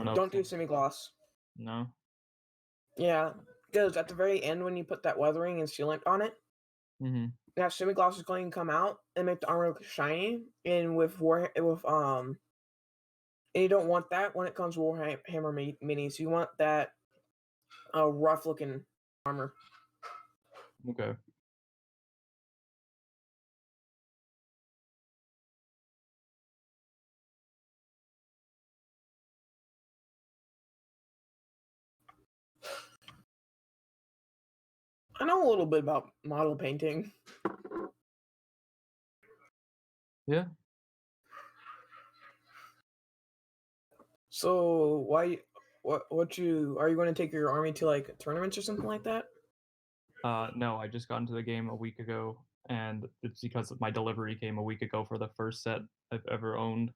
don't know. Don't do semi-gloss. No. Yeah, because at the very end when you put that weathering and sealant on it, that semi-gloss is going to come out and make the armor look shiny. And and you don't want that when it comes to Warhammer minis. You want that rough looking armor. Okay. I know a little bit about model painting. Yeah. So are you going to take your army to like tournaments or something like that? No, I just got into the game a week ago, and it's because my delivery came a week ago for the first set I've ever owned.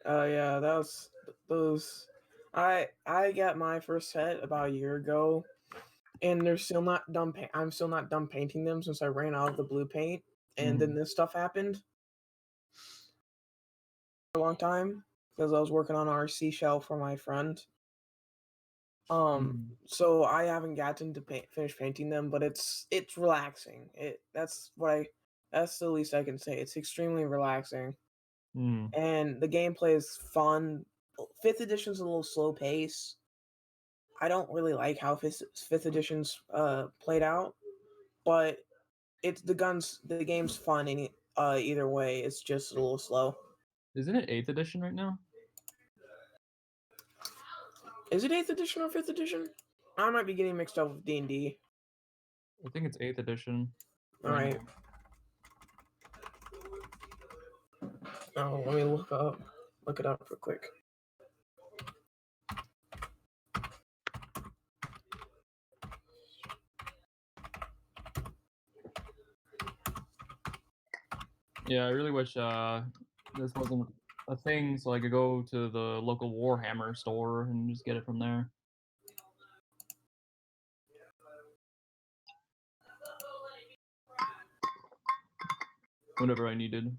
Yeah, that was those. I got my first set about a year ago, and they're still not done. I'm still not done painting them since I ran out of the blue paint, and then this stuff happened for a long time because I was working on our seashell for my friend. So I haven't gotten to finish painting them, but it's relaxing. That's the least I can say. It's extremely relaxing. And the gameplay is fun. 5th edition's a little slow pace. I don't really like how 5th edition's played out, but it's the game's fun in either way. It's just a little slow. Isn't it 8th edition right now? Is it 8th edition or 5th edition? I might be getting mixed up with D&D. I think it's 8th edition. All right. Oh, let me look it up real quick. Yeah, I really wish this wasn't a thing, so I could go to the local Warhammer store and just get it from there. Whenever I needed.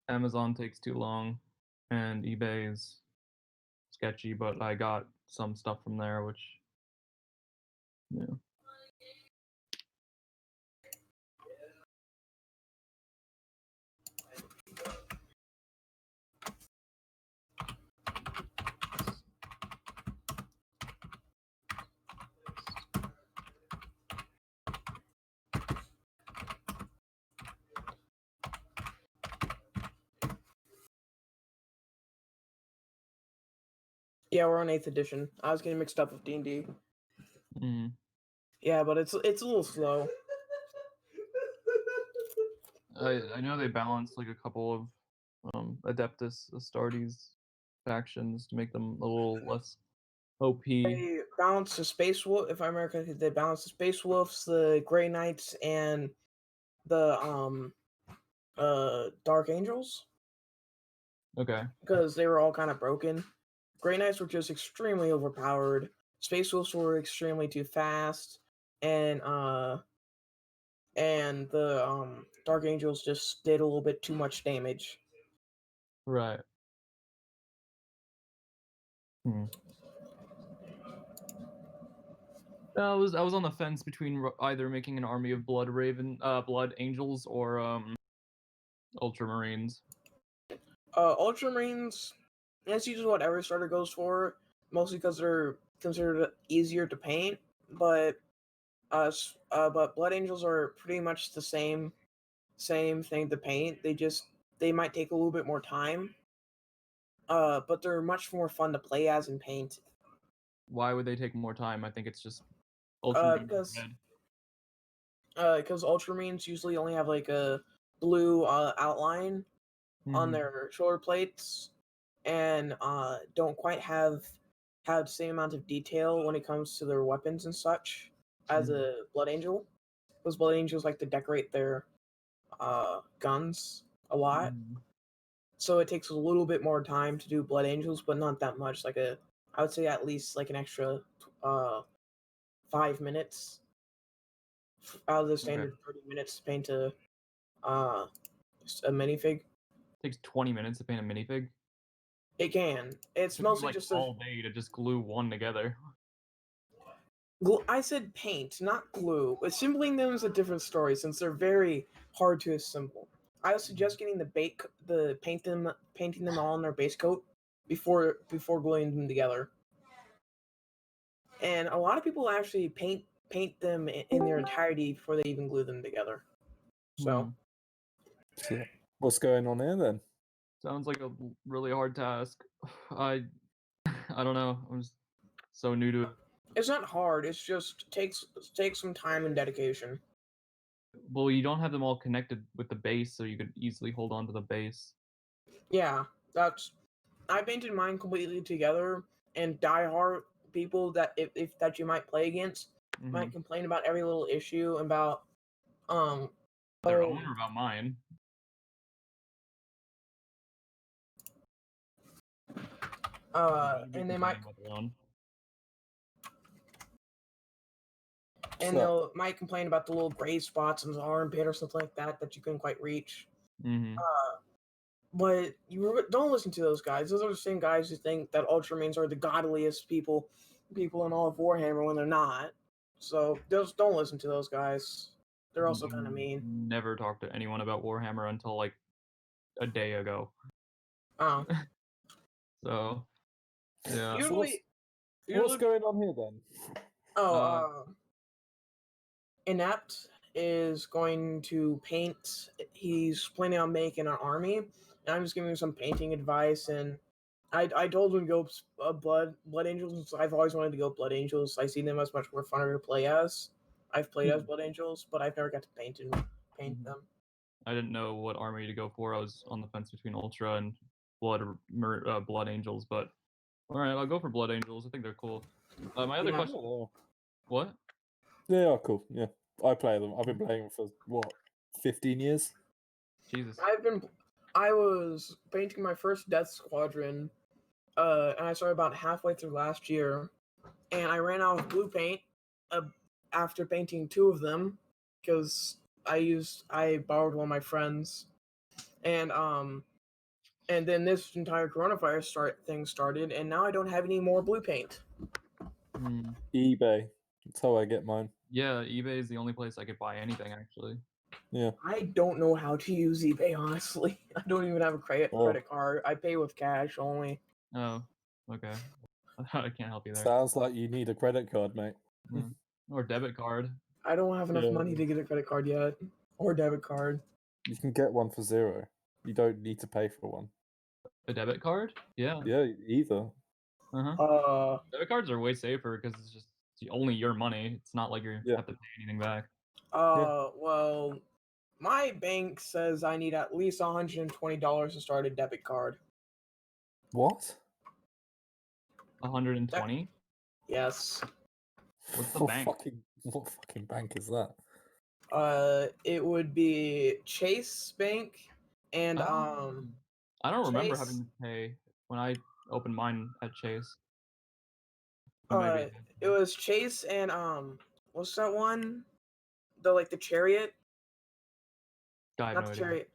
Amazon takes too long, and eBay is sketchy, but I got some stuff from there, which, yeah. Yeah, we're on 8th edition. I was getting mixed up with D&D. Yeah, but it's a little slow. I know they balanced like a couple of Adeptus Astartes factions to make them a little less OP. They balanced the Space Wolf. If I remember correctly, they balanced the Space Wolves, the Grey Knights, and the Dark Angels. Okay. Because they were all kind of broken. Grey Knights were just extremely overpowered. Space Wolves were extremely too fast, and the Dark Angels just did a little bit too much damage. Right. I was on the fence between either making an army of Blood Angels or Ultramarines. Ultramarines, that's usually what every starter goes for, mostly because they're considered easier to paint. But Blood Angels are pretty much the same thing to paint. They might take a little bit more time. But they're much more fun to play as and paint. Why would they take more time? I think it's just because Ultramarines usually only have like a blue outline on their shoulder plates, and don't quite have the same amount of detail when it comes to their weapons and such as a Blood Angel. Those Blood Angels like to decorate their guns a lot. So it takes a little bit more time to do Blood Angels, but not that much. I would say at least like an extra 5 minutes out of the standard 30 minutes to paint a minifig. takes 20 minutes to paint a minifig. It can. It's Took me, mostly like, just all day to just glue one together. I said paint, not glue. Assembling them is a different story since they're very hard to assemble. I would suggest getting painting them all on their base coat before gluing them together. And a lot of people actually paint them in their entirety before they even glue them together. So, So what's going on here then? Sounds like a really hard task. I don't know. I'm just so new to it. it's not hard. It's just takes some time and dedication. Well, you don't have them all connected with the base, so you could easily hold on to the base. Yeah, I painted mine completely together, and diehard people that if that you might play against might complain about every little issue about Their own or about mine. and they might might complain about the little gray spots in the armpit or something like that you couldn't quite reach. But don't listen to those guys. Those are the same guys who think that Ultramarines are the godliest people in all of Warhammer when they're not. So just don't listen to those guys. They're also kind of mean. Never talked to anyone about Warhammer until like a day ago. Oh. So, yeah. Usually, what's going on here then? Inept is going to paint. He's planning on making an army, and I'm just giving him some painting advice. And I told him to go Blood Angels. I've always wanted to go Blood Angels. I see them as much more funner to play as. I've played as Blood Angels, but I've never got to paint them. I didn't know what army to go for. I was on the fence between Ultra and Blood Angels, but all right, I'll go for Blood Angels. I think they're cool. My other question. What? They are cool. Yeah, I play them. I've been playing them for what, 15 years? Jesus. I was painting my first Death Squadron, and I started about halfway through last year, and I ran out of blue paint after painting 2 of them because I borrowed one of my friends, and then this entire coronavirus thing started, and now I don't have any more blue paint. eBay. That's how I get mine. Yeah, eBay is the only place I could buy anything, actually. Yeah. I don't know how to use eBay, honestly. I don't even have a credit card. I pay with cash only. Oh, okay. I can't help you there. Sounds like you need a credit card, mate. Yeah. Or debit card. I don't have enough money to get a credit card yet. Or debit card. You can get one for $0. You don't need to pay for one. A debit card? Yeah. Yeah, either. Debit cards are way safer because it's just only your money. It's not like you have to pay anything back. Well, my bank says I need at least $120 to start a debit card. What? 120? Yes. What's the bank? What fucking bank is that? It would be Chase Bank, and I don't remember having to pay when I opened mine at Chase. It was Chase and what's that one? The Chariot. Not the Chariot.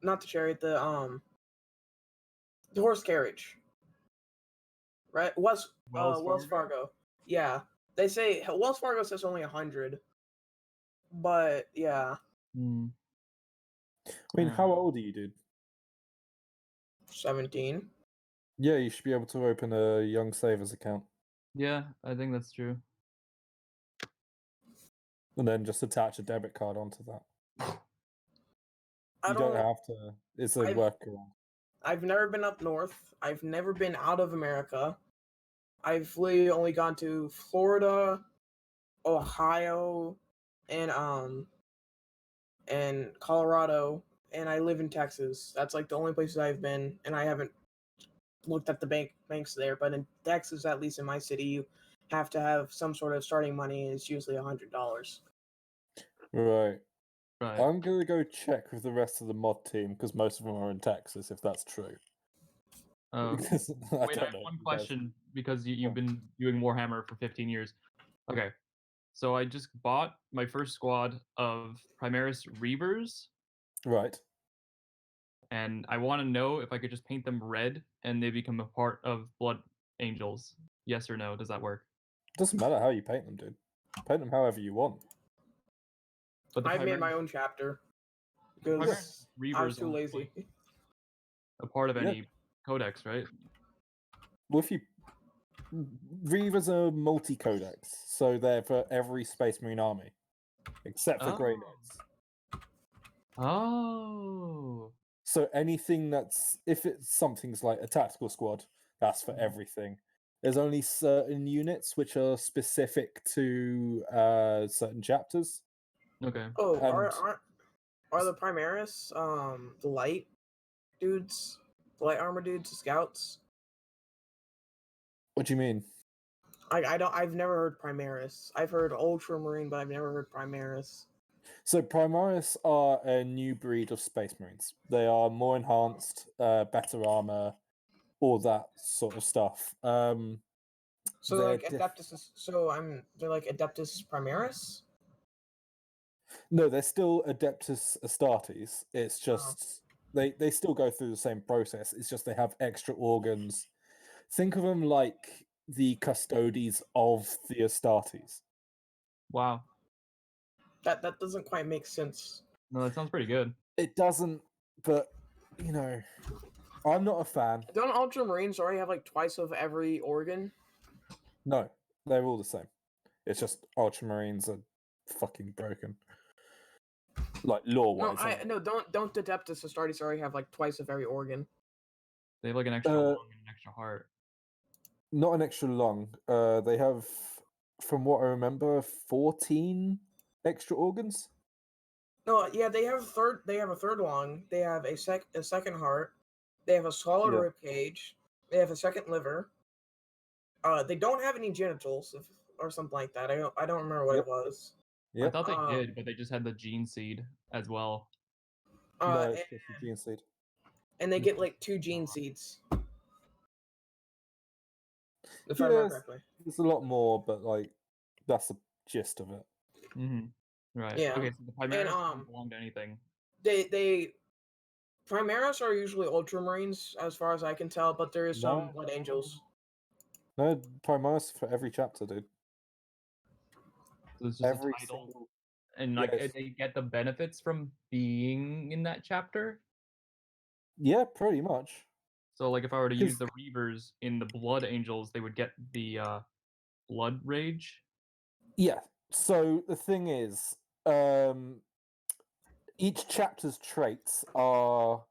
Not the Chariot. The horse carriage. Right? Wells Fargo. Yeah. They say Wells Fargo says only 100. But yeah. I mean, how old are you, dude? 17. Yeah, you should be able to open a Young Savers account. Yeah, I think that's true. And then just attach a debit card onto that. You don't have to. It's a workaround. I've never been up north. I've never been out of America. I've literally only gone to Florida, Ohio, and Colorado, and I live in Texas. That's like the only places I've been, and I haven't looked at the banks there. But in Texas, at least in my city, you have to have some sort of starting money, and it's usually $100. Right. I'm going to go check with the rest of the mod team because most of them are in Texas, if that's true. Wait, I have one question because you've been doing Warhammer for 15 years. Okay, so I just bought my first squad of Primaris Reavers. Right. and I want to know if I could just paint them red and they become a part of Blood Angels. Yes or no? Does that work? Doesn't matter how you paint them, dude. Paint them however you want. But I've made my own chapter because I was too lazy. A part of any codex, right? Well, if you Reavers are multi-codex, so they're for every Space Marine army, except for Grey Knights. Oh. So anything that's if it's something's like a tactical squad, that's for everything. There's only certain units which are specific to certain chapters. Okay. Oh, are the Primaris the light dudes, the light armor dudes, the scouts? What do you mean? I've never heard Primaris. I've heard Ultramarine, but I've never heard Primaris. So Primaris are a new breed of Space Marines. They are more enhanced, better armor, all that sort of stuff. So like Adeptus, they're like Adeptus Primaris. No, they're still Adeptus Astartes. It's just they still go through the same process. It's just they have extra organs. Think of them like the custodies of the Astartes. Wow. That doesn't quite make sense. No, that sounds pretty good. It doesn't, but you know, I'm not a fan. Don't Ultramarines already have like twice of every organ? No, they're all the same. It's just Ultramarines are fucking broken. Like lore-wise. Don't Adeptus Astartes already have like twice of every organ? They have like an extra lung and an extra heart. Not an extra lung. They have, from what I remember, 14 extra organs. No, yeah, they have a third lung. They have a second heart. They have a solid rib cage. They have a second liver. They don't have any genitals or something like that. I don't remember what it was. I thought they did, but they just had the gene seed as well. No, it's just the gene seed. And they get like 2 gene seeds. If I remember correctly. There's a lot more, but like that's the gist of it. Mm-hmm. Right. Yeah. Okay, so the Primaris don't belong to anything. Primaris are usually Ultramarines, as far as I can tell, but there is some Blood Angels. No, Primaris for every chapter, dude. So it's just every a title, and like they get the benefits from being in that chapter. Yeah, pretty much. So, like, if I were to use the Reavers in the Blood Angels, they would get the Blood Rage. Yeah. So the thing is, each chapter's traits are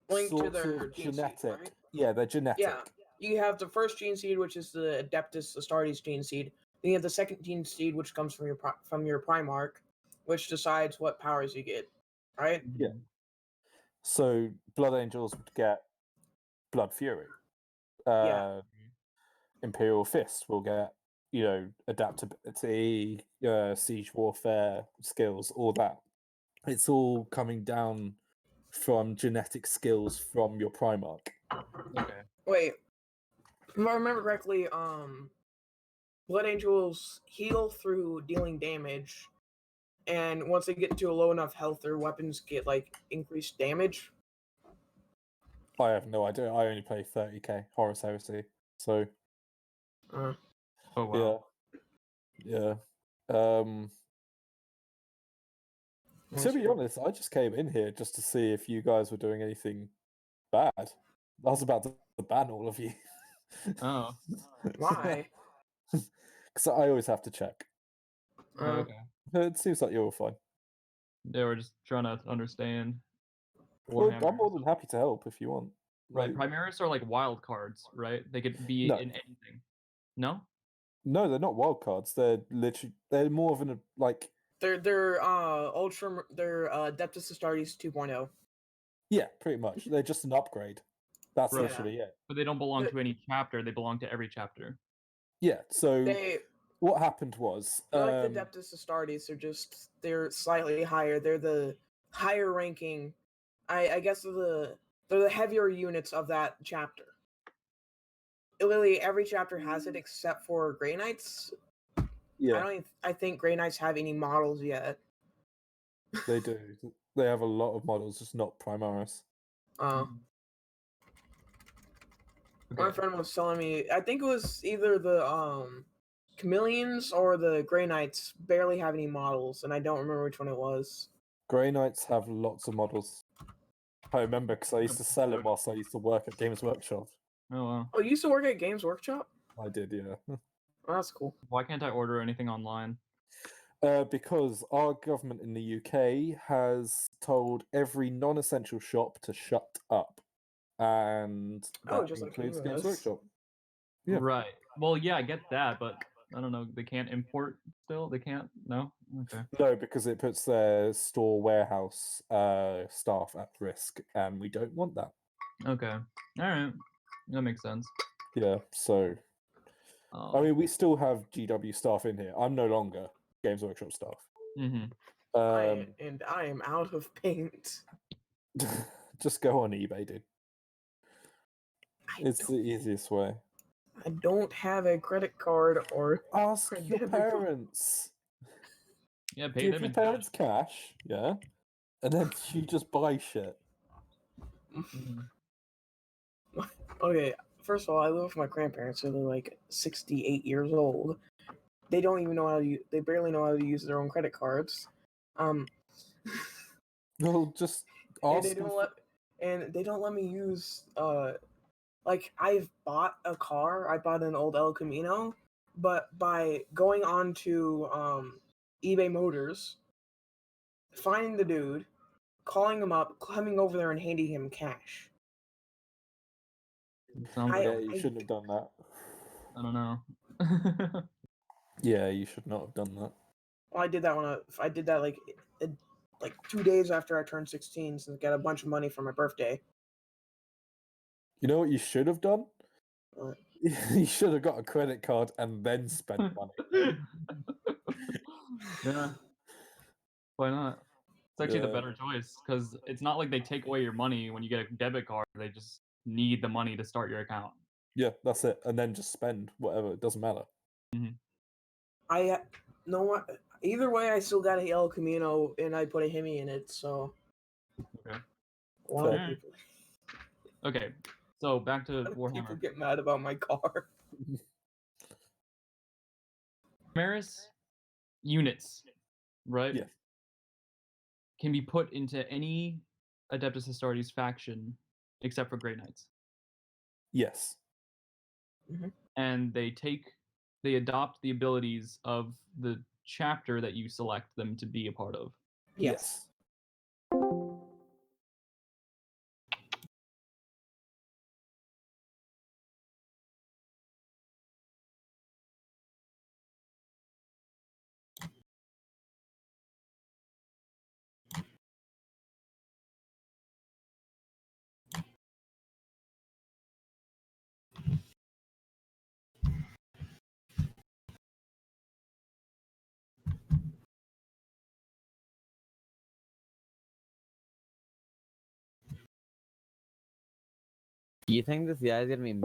linked to their genetic. Seed, right? Yeah, they're genetic. Yeah. You have the first gene seed, which is the Adeptus Astartes gene seed. Then you have the second gene seed, which comes from your Primarch, which decides what powers you get. Right? Yeah. So Blood Angels would get Blood Fury. Imperial Fist will get, adaptability, siege warfare skills, all that. It's all coming down from genetic skills from your Primarch. Okay. Wait. If I remember correctly, Blood Angels heal through dealing damage, and once they get to a low enough health, their weapons get like increased damage. I have no idea. I only play 30k Horus Heresy, so. Oh wow. Yeah. To be honest, I just came in here just to see if you guys were doing anything bad. I was about to ban all of you. Oh. Why? Because I always have to check. Okay. It seems like you're all fine. They were just trying to understand. Well, I'm more than happy to help if you want. Right, Primaris are like wild cards, right? They could be in anything. No? No, they're not wild cards. They're they're more of an like. They're Adeptus Astartes 2.0. Yeah, pretty much. They're just an upgrade. That's literally it. But they don't belong to any chapter. They belong to every chapter. Yeah. So what happened was like the Adeptus Astartes. They're slightly higher. They're the higher ranking. I guess they're the heavier units of that chapter. Literally every chapter has it except for Grey Knights. Yeah. I think Grey Knights have any models yet. They do. They have a lot of models, just not Primaris. My friend was telling me, I think it was either the Chameleons or the Grey Knights barely have any models, and I don't remember which one it was. Grey Knights have lots of models. I remember because I used to sell them whilst I used to work at Games Workshop. Oh wow. Oh, you used to work at Games Workshop? I did, yeah. Oh, that's cool. Why can't I order anything online? Because our government in the UK has told every non-essential shop to shut up, and that just like includes the Games US. Workshop. Yeah. Right. Well, yeah, I get that, but I don't know. They can't import still. They can't. No. Okay. No, because it puts their store warehouse staff at risk, and we don't want that. Okay. All right. That makes sense. Yeah. So, I mean, we still have GW staff in here. I'm no longer Games Workshop staff. I am out of paint. Just go on eBay, dude. It's the easiest way. I don't have a credit card or Ask a your debit card. parents. Yeah, pay Give them your in parents cash, yeah, and then you just buy shit. Okay, first of all, I live with my grandparents, so they're like 68 years old. They don't even know how to they barely know how to use their own credit cards. Well, just and ask they don't let me use like I've bought a car. I bought an old El Camino, but by going on to eBay Motors, finding the dude, calling him up, coming over there and handing him cash. Yeah, you shouldn't have done that. I don't know. Yeah, you should not have done that. Well, I did that I did that like 2 days after I turned 16, so I got a bunch of money for my birthday. You know what you should have done? What? You should have got a credit card and then spent money. Yeah. Why not? It's actually the better choice because it's not like they take away your money when you get a debit card. They just need the money to start your account. Yeah, that's it. And then just spend whatever. It doesn't matter. I know what. Either way, I still got a El Camino, and I put a Hemi in it. So. Okay. A lot of people. Okay, so back to Warhammer. People get mad about my car. Maris units, right? Yeah. Can be put into any Adeptus Astartes faction except for Grey Knights. Yes. And they adopt the abilities of the chapter that you select them to be a part of. Yes. Do you think this guy's gonna be do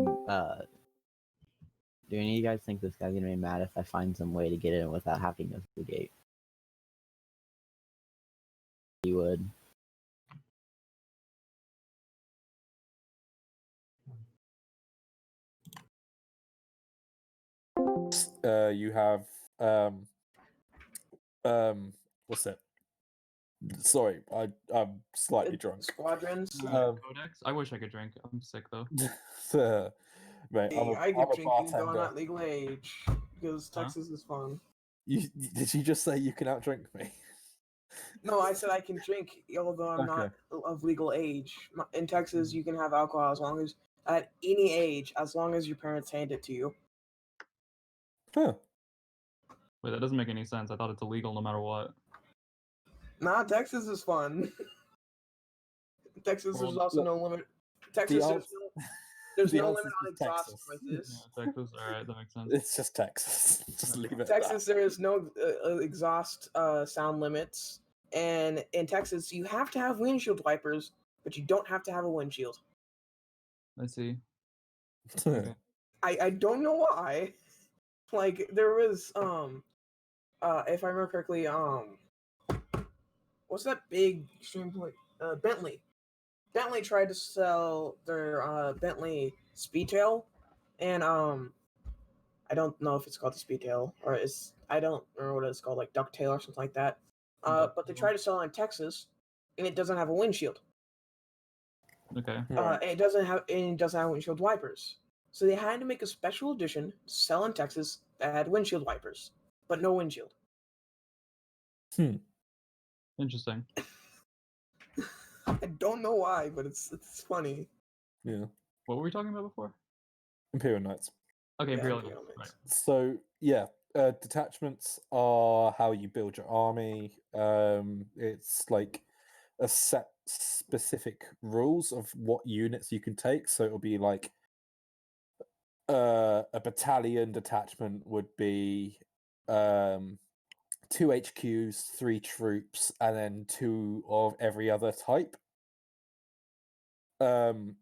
any of you guys think this guy's gonna be mad if I find some way to get in without having to go through the gate? He would. You have what's it? Sorry, I'm slightly drunk. Squadrons. Codex. I wish I could drink. I'm sick though. Mate, I I'm could a drink even though I'm bartender. not legal age because Texas is fun. Did you just say you can outdrink me? No, I said I can drink although I'm not of legal age. In Texas, you can have alcohol as long as at any age, as long as your parents hand it to you. Huh. Wait, that doesn't make any sense. I thought it's illegal no matter what. Nah, Texas is fun. Texas, there's also no limit. Texas, there's no limit on exhaust noises. Yeah, Texas, alright, that makes sense. It's just Texas. Just leave it. Texas, there is no exhaust sound limits, and in Texas, you have to have windshield wipers, but you don't have to have a windshield. I see. Okay. I don't know why. Like there was if I remember correctly, what's that big extreme point? Bentley. Bentley tried to sell their Bentley Speedtail, and I don't know if it's called the Speedtail or I don't remember what it's called, like Ducktail or something like that. But they tried to sell it in Texas, and it doesn't have a windshield. Okay. And it doesn't have windshield wipers. So they had to make a special edition to sell in Texas that had windshield wipers, but no windshield. Interesting. I don't know why, but it's funny. Yeah. What were we talking about before? Imperial Knights. Okay, Yeah, Imperial Imperial Knights, Knights. right. So yeah, detachments are how you build your army. It's like a set specific rules of what units you can take. So it'll be like a battalion detachment would be 2 HQs, 3 troops, and then 2 of every other type. And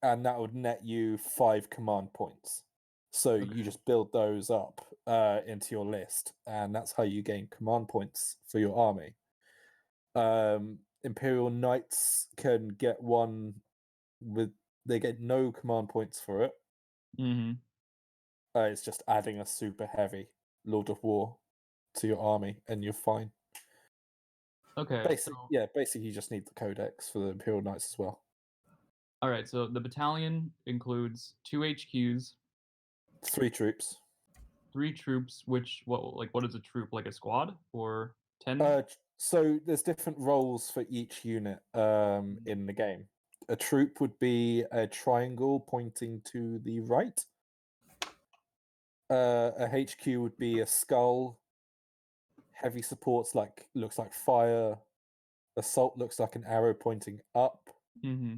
that would net you 5 command points. So you just build those up into your list, and that's how you gain command points for your army. Imperial Knights can get one they get no command points for it. Mm-hmm. It's just adding a super heavy Lord of War to your army, and you're fine. Okay. Basically you just need the codex for the Imperial Knights as well. All right. So the battalion includes 2 HQs, 3 troops. 3 troops. What is a troop? Like a squad or 10? So there's different roles for each unit in the game. A troop would be a triangle pointing to the right. A HQ would be a skull. Heavy supports looks like fire. Assault looks like an arrow pointing up. Mm-hmm.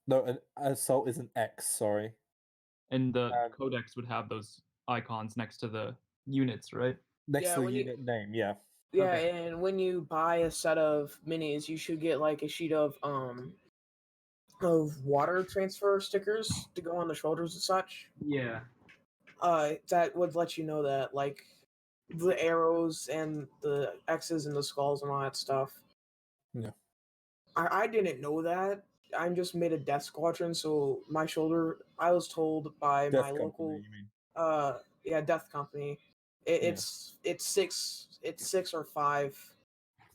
No, an assault is an X. Sorry. And the codex would have those icons next to the units, right? Next to the unit name, yeah. Yeah, Okay. and when you buy a set of minis, you should get like a sheet of water transfer stickers to go on the shoulders and such. Yeah. That would let you know that like the arrows and the X's and the skulls and all that stuff. Yeah. I didn't know that. I just made a death squadron, so my shoulder. I was told by Death my Company, local, you mean? death company. It's 6 or 5,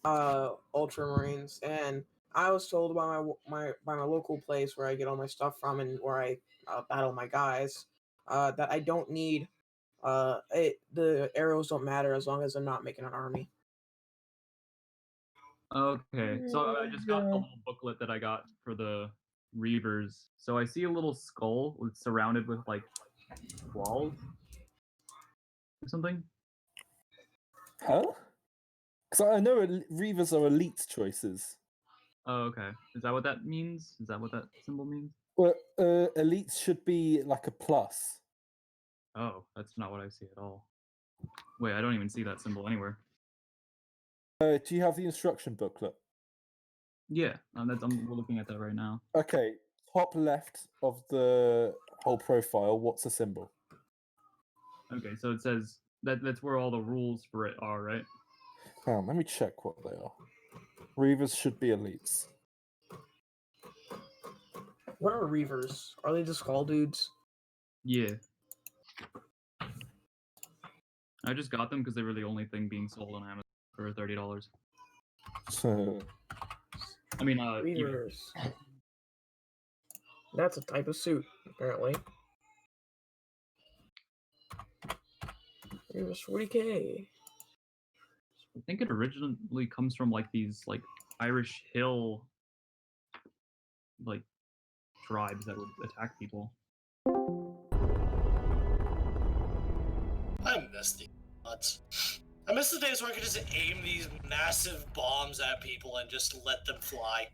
Ultramarines, and I was told by my local place where I get all my stuff from and where I battle my guys, that I don't need. The arrows don't matter as long as I'm not making an army. Okay. So I just got the little booklet that I got for the Reavers. So I see a little skull with surrounded with like walls or something. Huh? Because I know Reavers are elite choices. Oh, okay. Is that what that means? Is that what that symbol means? Well, elites should be like a plus. Oh, that's not what I see at all. Wait, I don't even see that symbol anywhere. Do you have the instruction booklet? Yeah, we're looking at that right now. Okay, top left of the whole profile, what's the symbol? Okay, so it says that's where all the rules for it are, right? Let me check what they are. Reavers should be elites. What are Reavers? Are they the skull dudes? Yeah. I just got them because they were the only thing being sold on Amazon for $30. So, I mean, Reavers. That's a type of suit, apparently. Reavers 40K. I think it originally comes from like these like Irish hill like tribes that would attack people. I miss these nuts. I miss the days where I could just aim these massive bombs at people and just let them fly.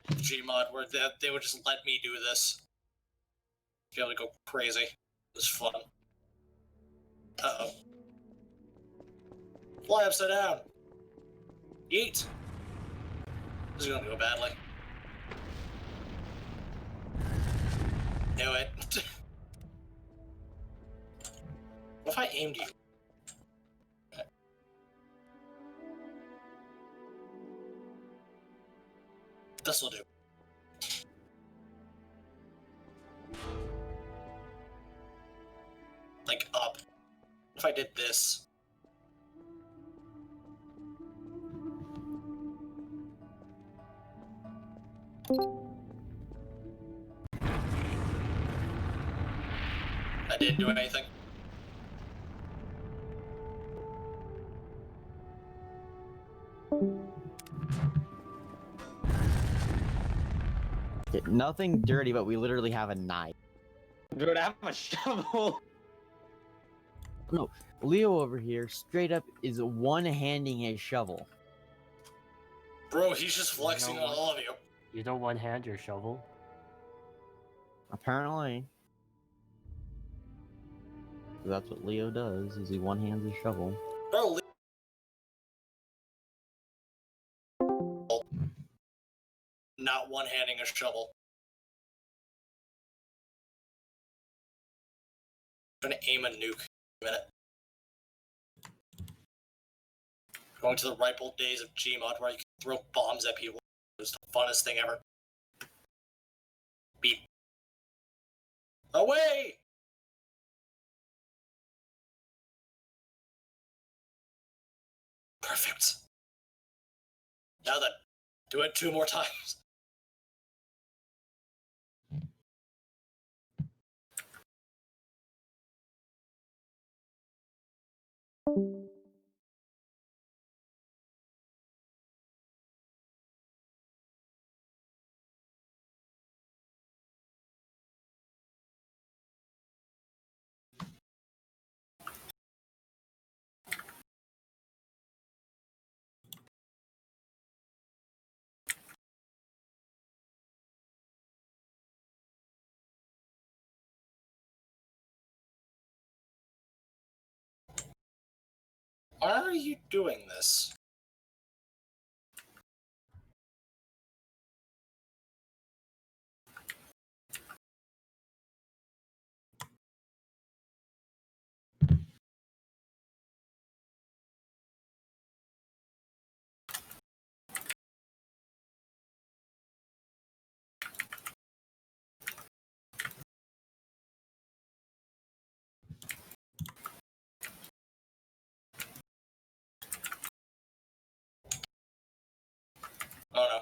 Gmod, where they would just let me do this. Be able to go crazy. It was fun. Uh-oh. Fly upside down. Yeet. This is gonna go badly. Knew it. What if I aimed you? This'll do. Like up. If I did this. I didn't do anything. Nothing dirty, but we literally have a knife. Dude, I have a shovel. No, Leo over here straight up is one-handing his shovel. Bro, he's just flexing on all of you. You don't one-hand your shovel? Apparently. That's what Leo does, is he one-hands his shovel. Bro, not one-handing a shovel. I'm gonna aim a nuke in a minute. Going to the ripe old days of Gmod where you can throw bombs at people. It was the funnest thing ever. Beep. Away! Perfect. Now then, do it 2 more times. Why are you doing this? Oh no.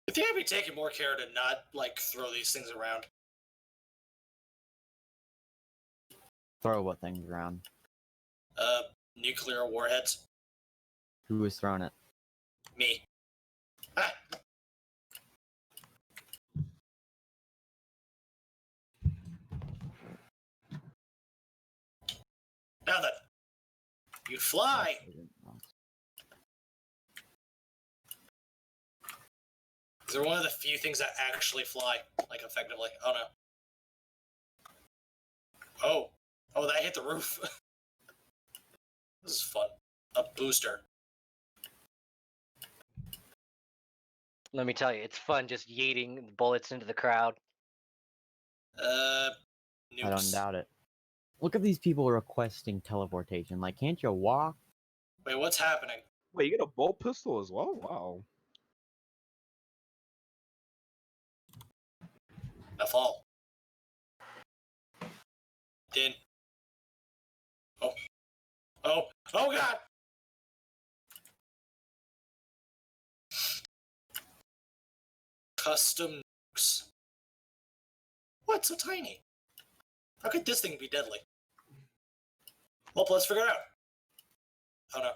I think I'd be taking more care to not, like, throw these things around. Throw what things around? Nuclear warheads. Who was throwing it? Me. Ah! Now then, you fly! These are one of the few things that actually fly, like, effectively. Oh no. Oh. Oh, that hit the roof. This is fun. A booster. Let me tell you, it's fun just yeeting bullets into the crowd. Nukes. I don't doubt it. Look at these people requesting teleportation. Like, can't you walk? Wait, what's happening? Wait, you get a bolt pistol as well? Wow. I fall. Did. Oh. Oh. Oh god! Custom nukes. What? So tiny? How could this thing be deadly? Well, let's figure it out. Oh no.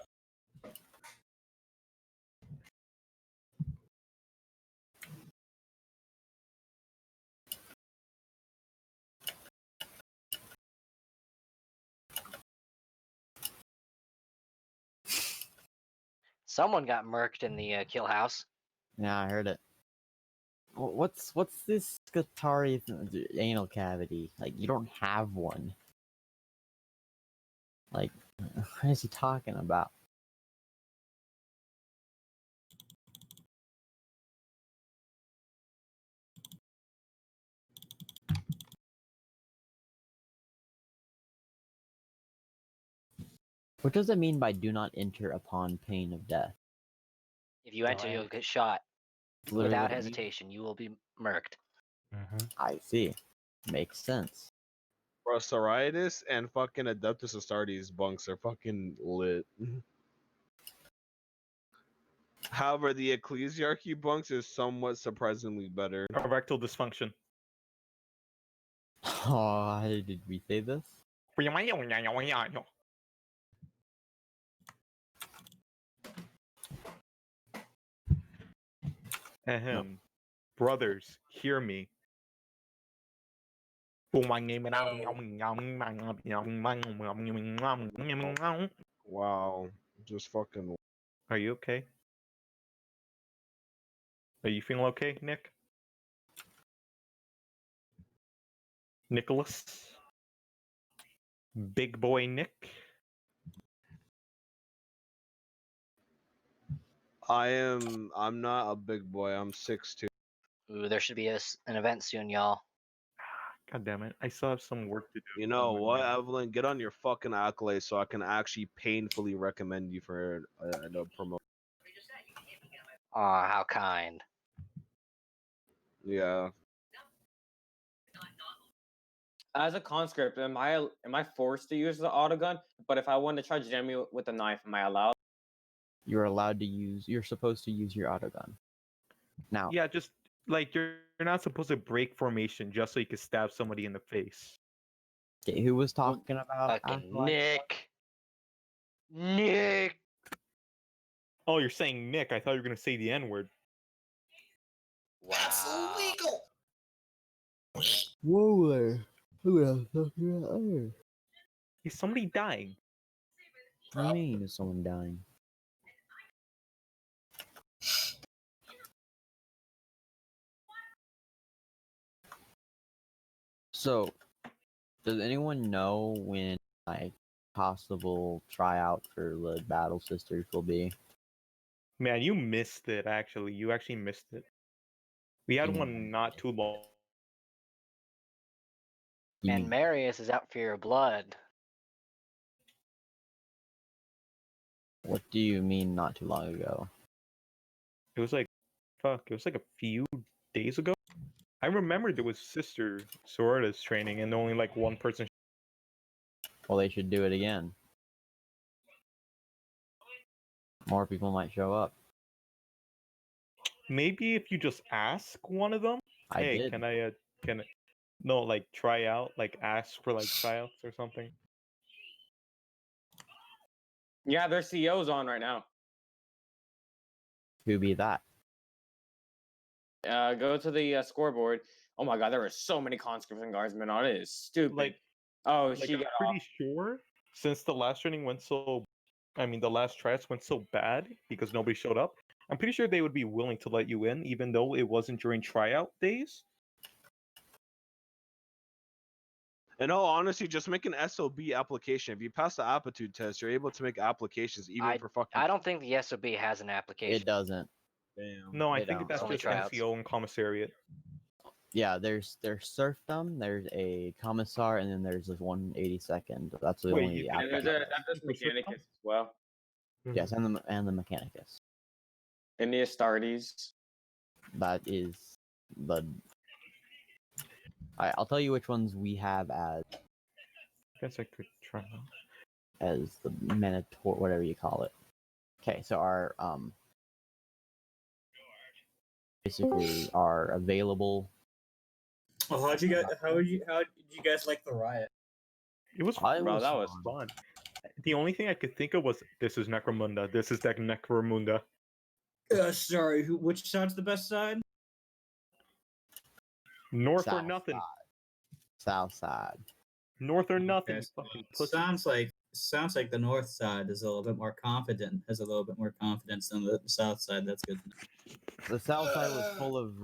Someone got murked in the kill house. Yeah, I heard it. What's this Scutari anal cavity? Like, you don't have one. Like, what is he talking about? What does it mean by do not enter upon pain of death? If you enter, you'll get shot. Literally Without what it means? hesitation, you will be murked. I see. Makes sense. Bro, Psoriasis and fucking Adeptus Astartes bunks are fucking lit. However, the Ecclesiarchy bunks is somewhat surprisingly better. Erectile dysfunction. Oh, did we say this? Ahem. Brothers, hear me. Wow, just fucking. Are you okay? Are you feeling okay, Nick? Nicholas? Big boy Nick? I'm not a big boy. I'm 6'2". Ooh, there should be an event soon, y'all. God damn it. I still have some work to do. You know what, Evelyn? Get on your fucking accolade so I can actually painfully recommend you for a promotion. Aw, how kind. Yeah. As a conscript, am I forced to use the autogun? But if I want to charge Jemmy with a knife, am I allowed? You're allowed to use. You're supposed to use your autogun. Now, Yeah, just like you're not supposed to break formation just so you can stab somebody in the face. okay, who was talking about? Fucking Nick. Nick. Oh, you're saying Nick. I thought you were going to say the N word. That's Wow. illegal. Whoa there. Who else talking about there? Is somebody dying? What do you mean is someone dying? So, does anyone know when like possible tryout for the Battle Sisters will be? Man, you missed it, actually. You actually missed it. We had one not too long. You And mean- Marius is out for your blood. What do you mean not too long ago? It was like, fuck, it was like a few days ago. I remember there was Sister Sororitas training and only like one person. Well, they should do it again. More people might show up. Maybe if you just ask one of them, I hey, did. can I, no, like try out, like ask for like tryouts or something. Yeah, their CEO's on right now. Who be that? Go to the scoreboard. Oh my god, there were so many conscripts and guardsmen on it. It's stupid. Like, oh, like she I'm got pretty off. sure since the last training went so, I mean, the last tryouts went so bad because nobody showed up. I'm pretty sure they would be willing to let you in, even though it wasn't during tryout days. In all honesty, just make an SOB application. If you pass the aptitude test, you're able to make applications even for fucking. I don't think the SOB has an application. It doesn't. Damn. No, I They think don't. that's Only just tryouts. NCO and commissariat. Yeah, there's serfdom, there's a commissar, and then there's this 182nd. That's the Wait, only you- And there's applicant. that's Mechanicus as well. Yes, and the Mechanicus. And the Astartes. That is the. I'll tell you which ones we have I guess I could try out. as the Minotaur, whatever you call it. Okay, so our basically are available. Well, how did you guys like the riot? It was, I bro, was that was fun. The only thing I could think of was this is Necromunda. This is that Necromunda. Sorry, which side's the best side? North or South nothing. side. South side. North or nothing. Yes. You fucking pussy. Sounds like sounds like the north side is a little bit more confident, has a little bit more confidence than the south side. That's good. The south side was full of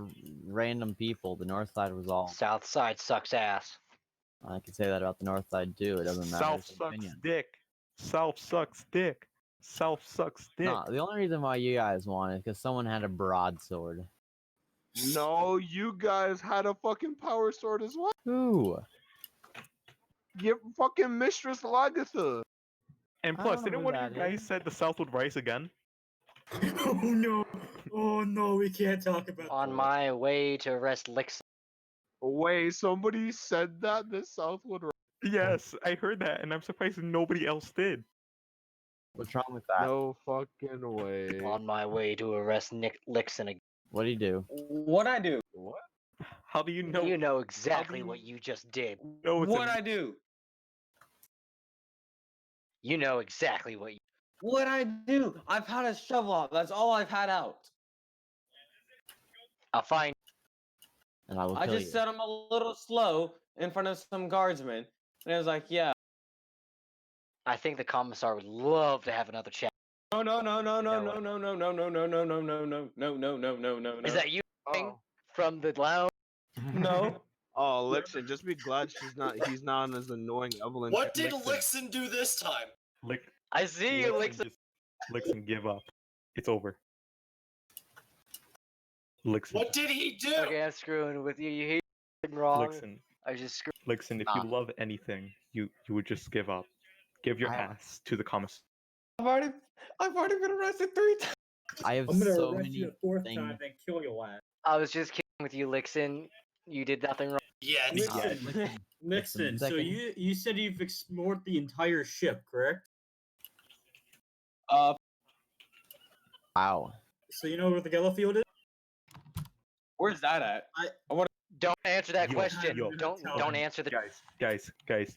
random people. The north side was all. South side sucks ass. I can say that about the north side too. It doesn't matter. South It's an sucks opinion. dick. South sucks dick. South sucks dick. No, the only reason why you guys won is because someone had a broadsword. No, you guys had a fucking power sword as well. Who? Your fucking Mistress Lagatha. And I plus, don't know didn't who one of that you guys is. said the South would rise again? Oh no! Oh no! We can't talk about. On my way to arrest Lixon. Wait, somebody said that the South would rise? Yes, I heard that, and I'm surprised nobody else did. What's wrong with that? No fucking way. On my way to arrest Nick Lixon again. What do you do? What I do? What? How do you know? You know exactly you- what you just did. know it's What a- I do? You know exactly what you. What I do? I've had a shovel out. That's all I've had out. I'll find. And I will I kill just you. said I'm a little slow in front of some guardsmen, and I was like, yeah. I think the commissar would love to have another chat. No, no, no, no, no, No, no, no, no, no, no, no, no, no, no, no, no, no, no, no. Is that you Oh. from the lounge? No. Oh, Lixon, just be glad he's not as annoying Evelyn. What did Lixon. Lixon do this time? Lick, I see you, Lixon. Lixon, give up. It's over. Lixon, What did he do? Okay, I'm screwing with you. You hear wrong. Lixon, I just screw. Lixon. If you love anything, you would just give up. Give your I- ass to the commissar. I've already been arrested 3 times. I have I'm gonna so arrest many you a fourth things. time, then kill your ass. I was just kidding with you, Lixon. You did nothing wrong. Yeah, Lixon, it's not. Lixon, Nixon, so second. you said you've explored the entire ship, correct? Wow. So you know where the yellow field is? Where's that at? Don't answer that Yo, question. yo, Don't answer the. Guys.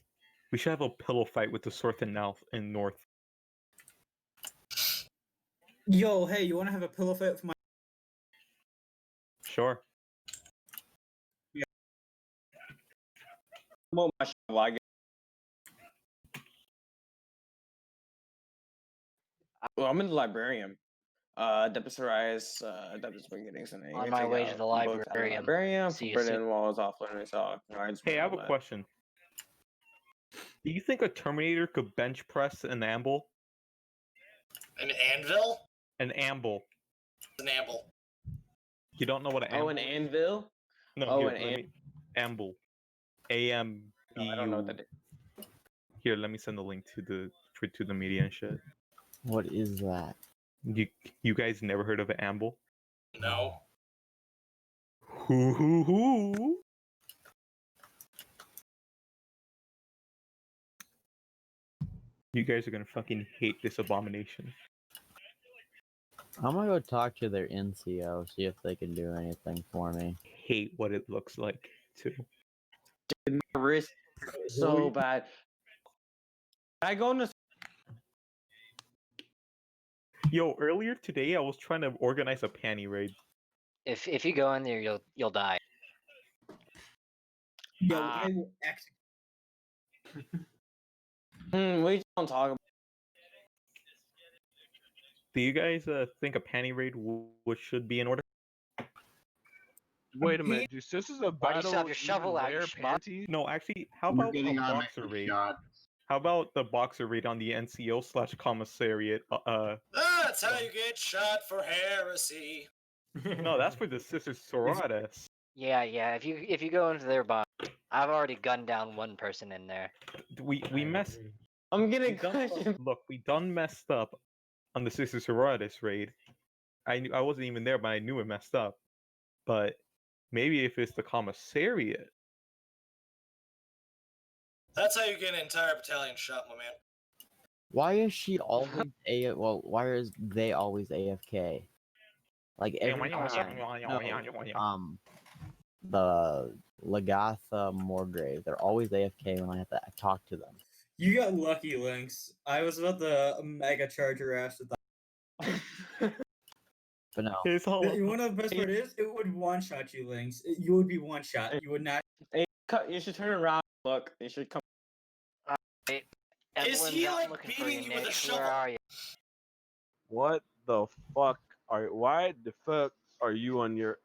We should have a pillow fight with the South and North. Yo, hey, you want to have a pillow fight for my? Sure. Well, my shovel, I guess. Well, I'm in the librarian. Deputized, Deputy's been getting some. On my way to the librarian. Librarian, See you forbidden walls off limits. Hey, I have a question. Do you think a Terminator could bench press an amble? An anvil? An amble. An amble. You don't know what an amble? Oh, an anvil? No, oh, here, an let me... amble. A-M-B-U. No, I don't know what that is. Here, let me send the link to the media and shit. What is that? You guys never heard of an amble? No. Hoo. You guys are gonna fucking hate this abomination. I'm gonna go talk to their NCO, see if they can do anything for me. Hate what it looks like too. My wrist hurts so bad. Can I go in the Yo, earlier today I was trying to organize a panty raid. If you go in there, you'll die. Yo, I will we don't talk about. Do you guys think a panty raid should be in order? Wait a minute, dude. This is a Why do you battle. still have your shovel out, you wear schmuck? panties? No, actually, how about a boxer raid? How about the boxer raid on the NCO/commissariat? That's how you get shot for heresy. No, that's for the Sisters Sororitas. Yeah. If you go into their box, I've already gunned down one person in there. We messed. I'm getting We done, questioned. look, we done messed up on the Sisters Sororitas raid. I wasn't even there, but I knew it messed up. But maybe if it's the commissariat. That's how you get an entire battalion shot, my man. Why is she always why is they always AFK? Like every time. No, the Lagatha Morgrave, they're always AFK when I have to talk to them. You got lucky, Lynx. I was about to mega charge your ass with that. But no. It's all You know what the best part is? It would one-shot you, Lynx. You would be one-shot. You would not. Hey, you should turn around. Look, you should come. Is Evelyn's he out like looking for you, beating you with a Nick. shovel? Where are you? What the fuck why the fuck are you on your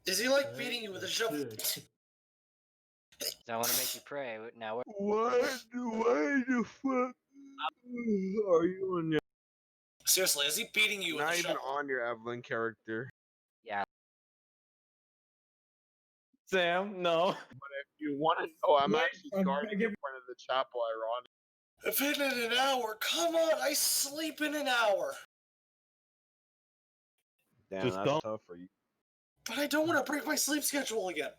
Is he like beating you with a shovel? I want to make you pray. Now, why the fuck are you on your Seriously, is he beating you with not a even shovel? on your Evelyn character? yeah. Sam, no. If you want to know, I'm Wait, actually I'm guarding gonna in front of the chapel, ironic. I've been in an hour. Come on, I sleep in an hour. Damn, Just that's don't. tough for you. But I don't want to break my sleep schedule again.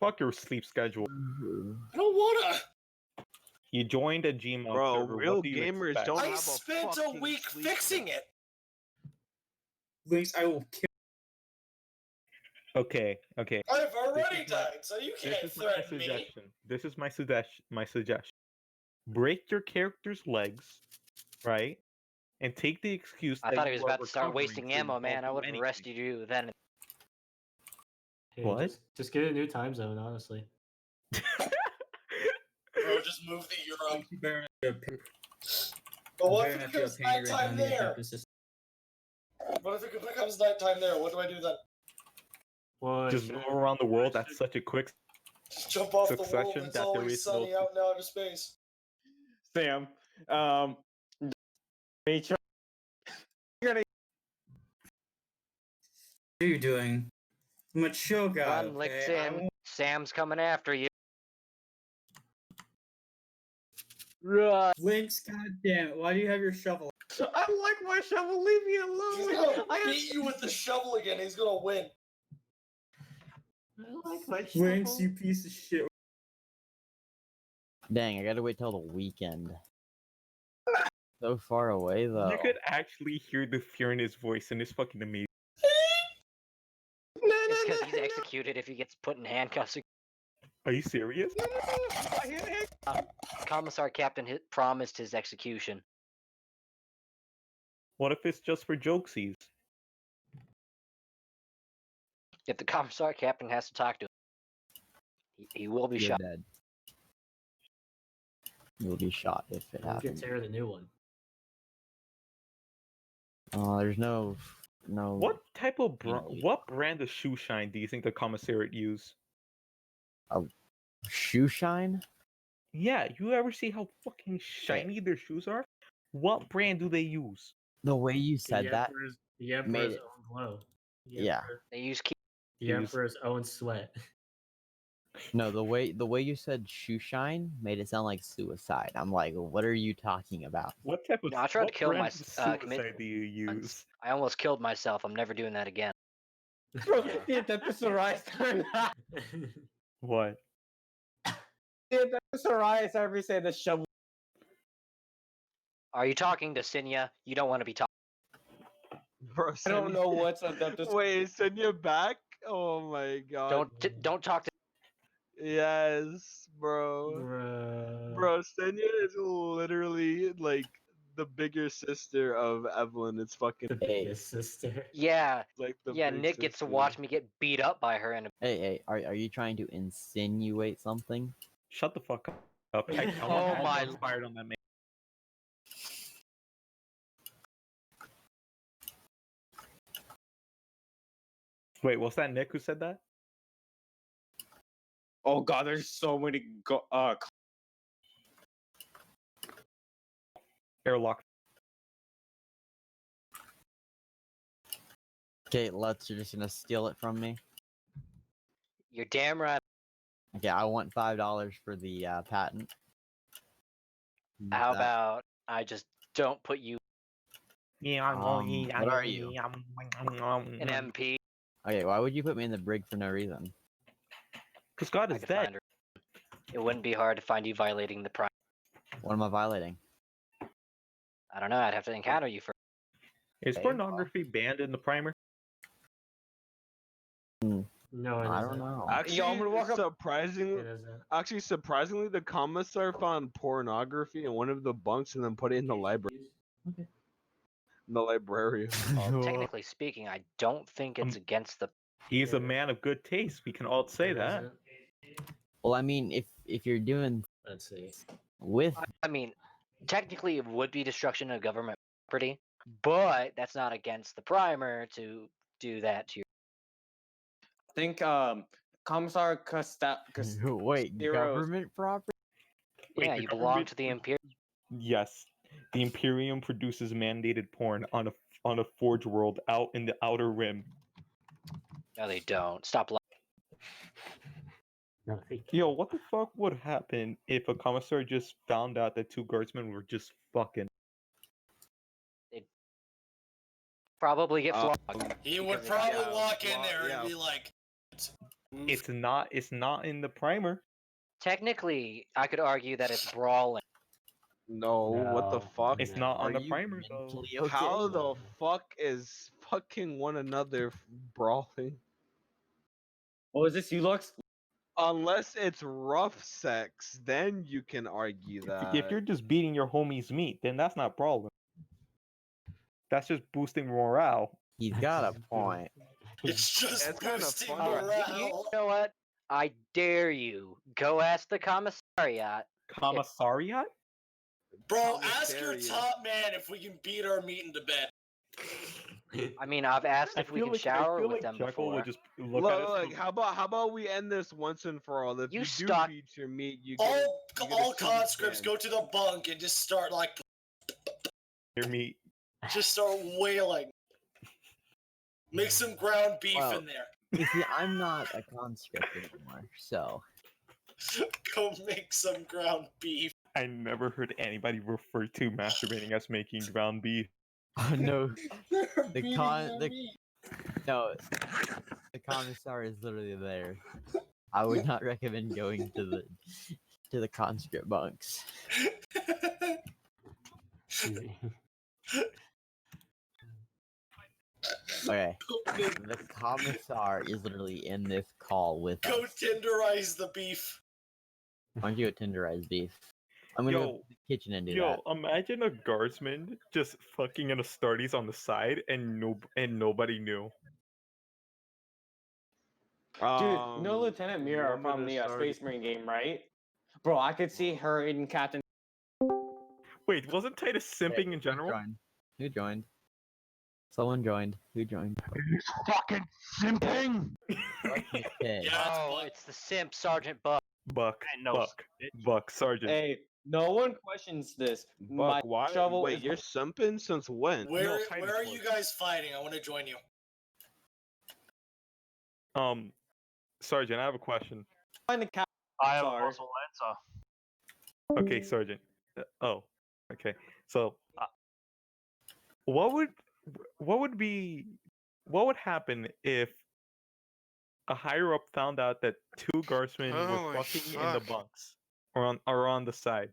Fuck your sleep schedule. I don't wanna. You joined a Gmod Bro, server. real What do you gamers expect? don't I have a spent a fucking week sleep fixing schedule. it. Lynx, I will kill. Okay. I've already is my- died, so you This can't is my threaten me. suggestion. This is my suggestion. Break your character's legs, right? And take the excuse I that thought he you was are about to start recovering wasting so you ammo, don't man. I do would have anything. arrested you then. Hey, What? Just get a new time zone, honestly. Bro, just move the Europe. You better not do a ping- But what better if it not do a becomes ping right nighttime down the there? acceptance system. What if it becomes nighttime there? What do I do then? Well, Just go around the world at such a quick Just jump off the world. succession It's that there always is no sunny out in outer space. Sam, make sure What are you doing? I'm a chill guy. Run, licks Okay? I in. won't- Sam's coming after you. run. Lynx, goddamn it! Why do you have your shovel? I like my shovel. Leave me He's alone. gonna I beat you with the shovel again. He's gonna win. I like my Lynx, shovel. you piece of shit. Dang, I gotta wait till the weekend. So far away though. You could actually hear the fear in his voice, and it's fucking amazing. It's because he's executed if he gets put in handcuffs. Are you serious? Commissar Captain promised his execution. What if it's just for jokesies? If the Commissar Captain has to talk to him, he will be You're shot. dead. You'll be shot if it You can happens. tear the new one. There's no. What type of Really? what brand of shoe shine do you think the commissariat use? Shoe shine? Yeah, you ever see how fucking shiny their shoes are? What brand do they use? The way you said the that. The Emperor's made it- own glow. The Yeah. Emperor- They use The Use- Emperor's own sweat. No, the way you said shoe shine made it sound like suicide. I'm like, what are you talking about? What type of No, I tried to what kill brand my of suicide commit- do you use? I almost killed myself. I'm never doing that again. Bro, the Psoriasis turn. What? The Psoriasis every say the shovel. Are you talking to Sinya? You don't want to be talking. Bro, I don't know what's a Wait, send you back? Oh my god. Don't talk to. Yes, bro. Bruh. Bro, Senya is literally like the bigger sister of Evelyn. It's fucking The biggest sister. Yeah, like the yeah. big Nick gets to sister. watch me get beat up by her, and Hey, are you trying to insinuate something? Shut the fuck up. I Oh want my- inspired on that man. Wait, was that Nick who said that? Oh god, there's so many Airlock. Okay, you're just gonna steal it from me. you're damn right. Okay, I want $5 for the patent. How That- about I just don't put you what are you? in MP? Okay, why would you put me in the brig for no reason? Because God I is could dead. find her. It wouldn't be hard to find you violating the prime. What am I violating? I don't know. I'd have to encounter you first. Is Okay, pornography banned in the primer? No, it I isn't. don't know. Actually, Yo, I'm gonna walk up- surprisingly, It isn't. surprisingly, the commissar found pornography in one of the bunks and then put it in the library. Okay. In the librarian. Technically speaking, I don't think it's against the. He's a man of good taste. We can all say It that. isn't. Well, I mean, if you're doing Let's see. With I mean, technically, it would be destruction of government property, but that's not against the primer to do that to your. I think Commissar wait, government property? Wait, Yeah, the you belong government- to the Imperium. Yes, the Imperium produces mandated porn on a Forge world out in the Outer Rim. No, they don't. Stop lying. Nothing. Yo, what the fuck would happen if a commissar just found out that two guardsmen were just fucking? Probably get flogged. He would because of probably that. walk in there and be like, It's not in the primer. Technically, I could argue that it's brawling. No, what the No, fuck? It's not on Are the you primer though. mentally okay? How the fuck is fucking one another brawling? What was this, Ulux? Unless it's rough sex, then you can argue that. If you're just beating your homie's meat, then that's not a problem. That's just boosting morale. He's got a point. it's just That's kinda boosting fun. morale. You know what? I dare you. Go ask the commissariat. Commissariat? Bro, ask your Commissariat. top man if we can beat our meat into bed. I mean, I've asked if we can shower with them Jekyll before. would just look Look, at us. look, how about we end this once and for all? If You you do stuck- beat your meat, you get All conscripts go to the bunk and just start like, Your meat. just start wailing. Make some ground beef Well- in there. You see, I'm not a conscript anymore, so Go make some ground beef. I never heard anybody refer to masturbating as making ground beef. oh no, They're The beating con- your the- meat. no, the commissar is literally there. I would not recommend going to the conscript bunks. Okay, the commissar is literally in this call with Go us. tenderize the beef. Why don't you go tenderize beef? I'm gonna go Yo, to the kitchen and do Yo, that. imagine a guardsman just fucking in a Astartes on the side and nobody knew. Dude, you know Lieutenant Mira one from minute the started. Space Marine game, right? Bro, I could see her in Captain. Wait, wasn't Titus simping in general? Who joined? Someone joined. Who joined? fucking simping. Okay. Yeah, Oh, it's the simp, Sergeant Buck. Buck, Ain't no Buck, Sergeant. Hey, no one questions this. Buck, why? shovel Wait, is- you're simping since when? Where Titus are was. you guys fighting? I want to join you. Sergeant, I have a question. Find the cap. I have a Sorry. possible answer. Okay, Sergeant. Oh, okay. So, what would happen if a higher up found out that two guardsmen were Holy fucking in the fuck. bunks or on the side?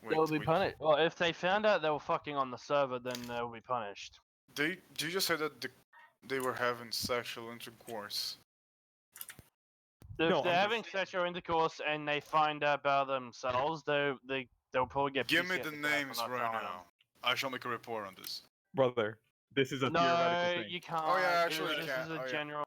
They'll be punished. Well, if they found out they were fucking on the server, then they'll be punished. Did you just say that they were having sexual intercourse? If No, they're I'm having sexual intercourse and they find out about themselves, they'll probably get. Give me PCS the for that for names not right telling now. I shall make a report on this. Brother, this is a No, theoretical thing. you can't. Oh, yeah, dude, actually you this can. is a Oh, yeah. general.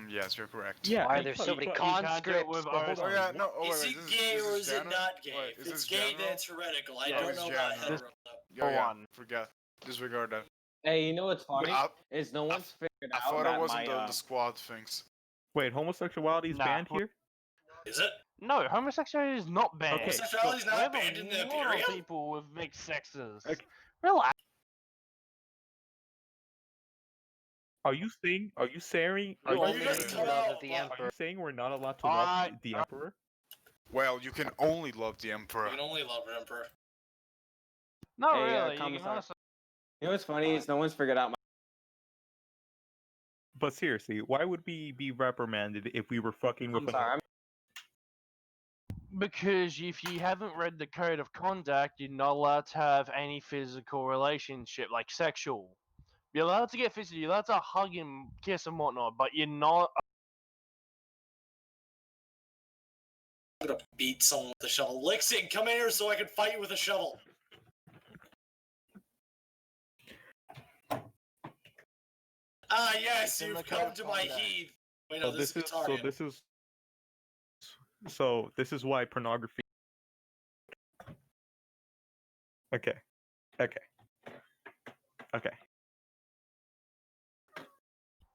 Yes, you're correct. Yeah, Why and there's plus- so many you can't do it conscripts? with But hold ours. Oh on, yeah, no. Oh, Is wait, it this gay or is it general? not gay? Wait, If is it's this gay, general? then it's heretical. I Yeah, don't it's know about general. hetero. Yeah, yeah. one. Forget. Disregard that. Hey, you know what's funny? I- Is no one's figured I out thought that it wasn't my the squad things. Wait, homosexuality is Nah. banned here? Is it? No, homosexuality is not banned. Okay, Homosexuality is We not have banned in the a lot of Imperium? people with mixed sexes. Okay. Relax. Are you saying? Are you guys talking about the Are Emperor. you saying we're not allowed to love the Emperor? Well, you can only love the You Emperor. can only love Emperor. No, Hey, really. You can Commissar. also... You know what's funny is no one's figured out my. But seriously, why would we be reprimanded if we were fucking with I'm an sorry. I'm Because if you haven't read the code of conduct, you're not allowed to have any physical relationship, like sexual. You're allowed to get physical, you're allowed to hug and kiss and whatnot, but you're not. I'm gonna beat someone with a shovel. Lixing, come in here so I can fight you with a shovel. Ah, yes, in the you've code come of to my conduct. heath. Wait, no, So this is so Katarian. this is So this is why pornography. Okay. Okay. Okay.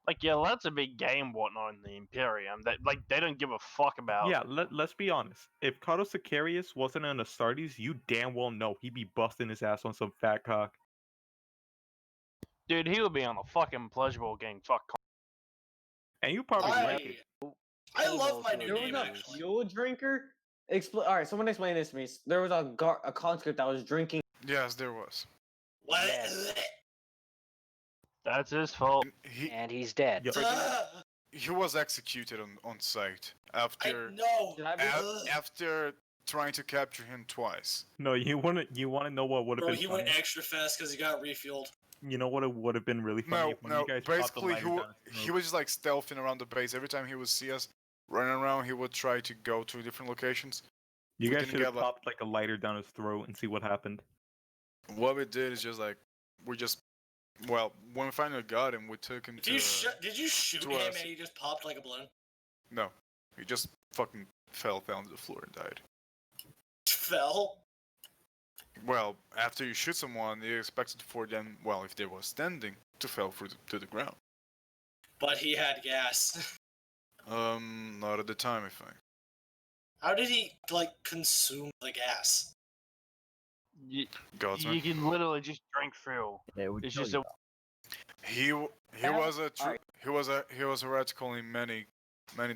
Like, yeah, that's a big game whatnot in the Imperium. That like they don't give a fuck about. Yeah, let's be honest. If Cato Sicarius wasn't an Astartes, you damn well know he'd be busting his ass on some fat cock. Dude, he would be on a fucking pleasurable getting fucked. And you probably like it. I love my new There was name, a actually. fuel drinker. All right, someone explain this to me. There was a conscript that was drinking. Yes, there was. What? That's his fault. And he's dead. He was executed on site after No. after trying to capture him twice. No, you wanna know what would have Bro, been he funny? went extra fast because he got refueled. You know what it would have been really funny No, if one of no. you guys popped the Basically, lighter down his he throat. was just like stealthing around the base. Every time he would see us running around, he would try to go to different locations. You We guys didn't should have get, like- popped like a lighter down his throat and see what happened. What we did is just like when we finally got him, we took him Did to. you shoot to him us. and he just popped like a balloon? No, he just fucking fell down to the floor and died. Fell? Well, after you shoot someone, you expected for them, well, if they were standing, to fall to the ground. But he had gas. Not at the time, I think. How did he, like, consume the gas? Godsman. You can literally just drink fuel. Yeah, it would It's kill just you. a He was heretical in many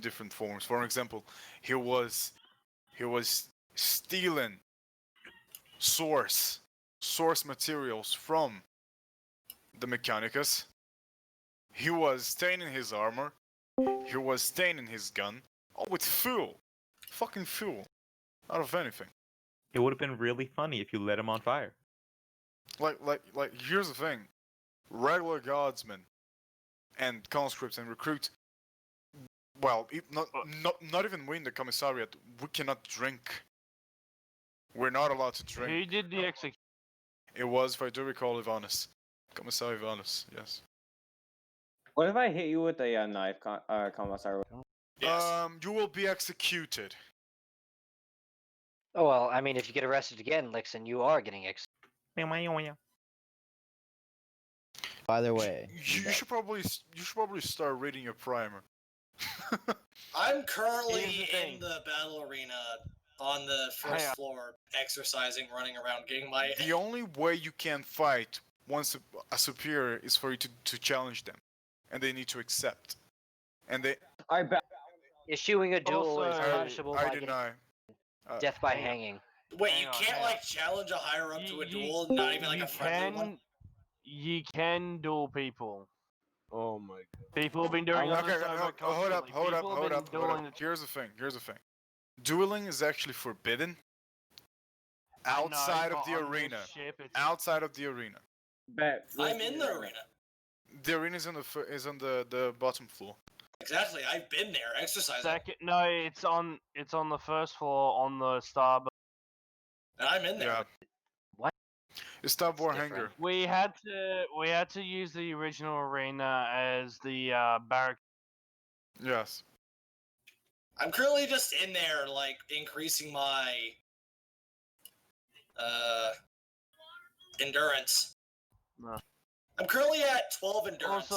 different forms. For example, he was stealing source materials from the Mechanicus. He was staining his armor. He was staining his gun. All with fuel. Fucking fuel. Out of anything. It would have been really funny if you lit him on fire. Like, here's the thing. Regular guardsmen and conscripts and recruits, well, not even we in the commissariat, we cannot drink. We're not allowed to drink. Who did the execution? It was, if I do recall, Ivanis. Commissar Ivanis, yes. What if I hit you with a knife, Commissar? You will be executed. Oh well, I mean, if you get arrested again, Lixon, you are getting Either way. You should probably start reading your primer. I'm currently in the battle arena on the first floor, exercising, running around, getting my... The only way you can fight once a superior is for you to challenge them, and they need to accept. And they... Issuing a duel is Also, punishable I by deny. death by hanging. Wait, you can't, like, challenge a higher up to a duel, not even, like, a friendly one? You can duel people. Oh my god. People have been doing it. Okay, hold up. Here's the thing. Dueling is actually forbidden outside of the arena. Outside of the arena. I'm in the arena. The arena is on the bottom floor. Exactly, I've been there, exercising. No, it's on the first floor on the starboard. And I'm in there. Yeah. What? It's Star Warhammer. We had to use the original arena as the barrack. Yes. I'm currently just in there, like, increasing my endurance. No. I'm currently at 12 endurance.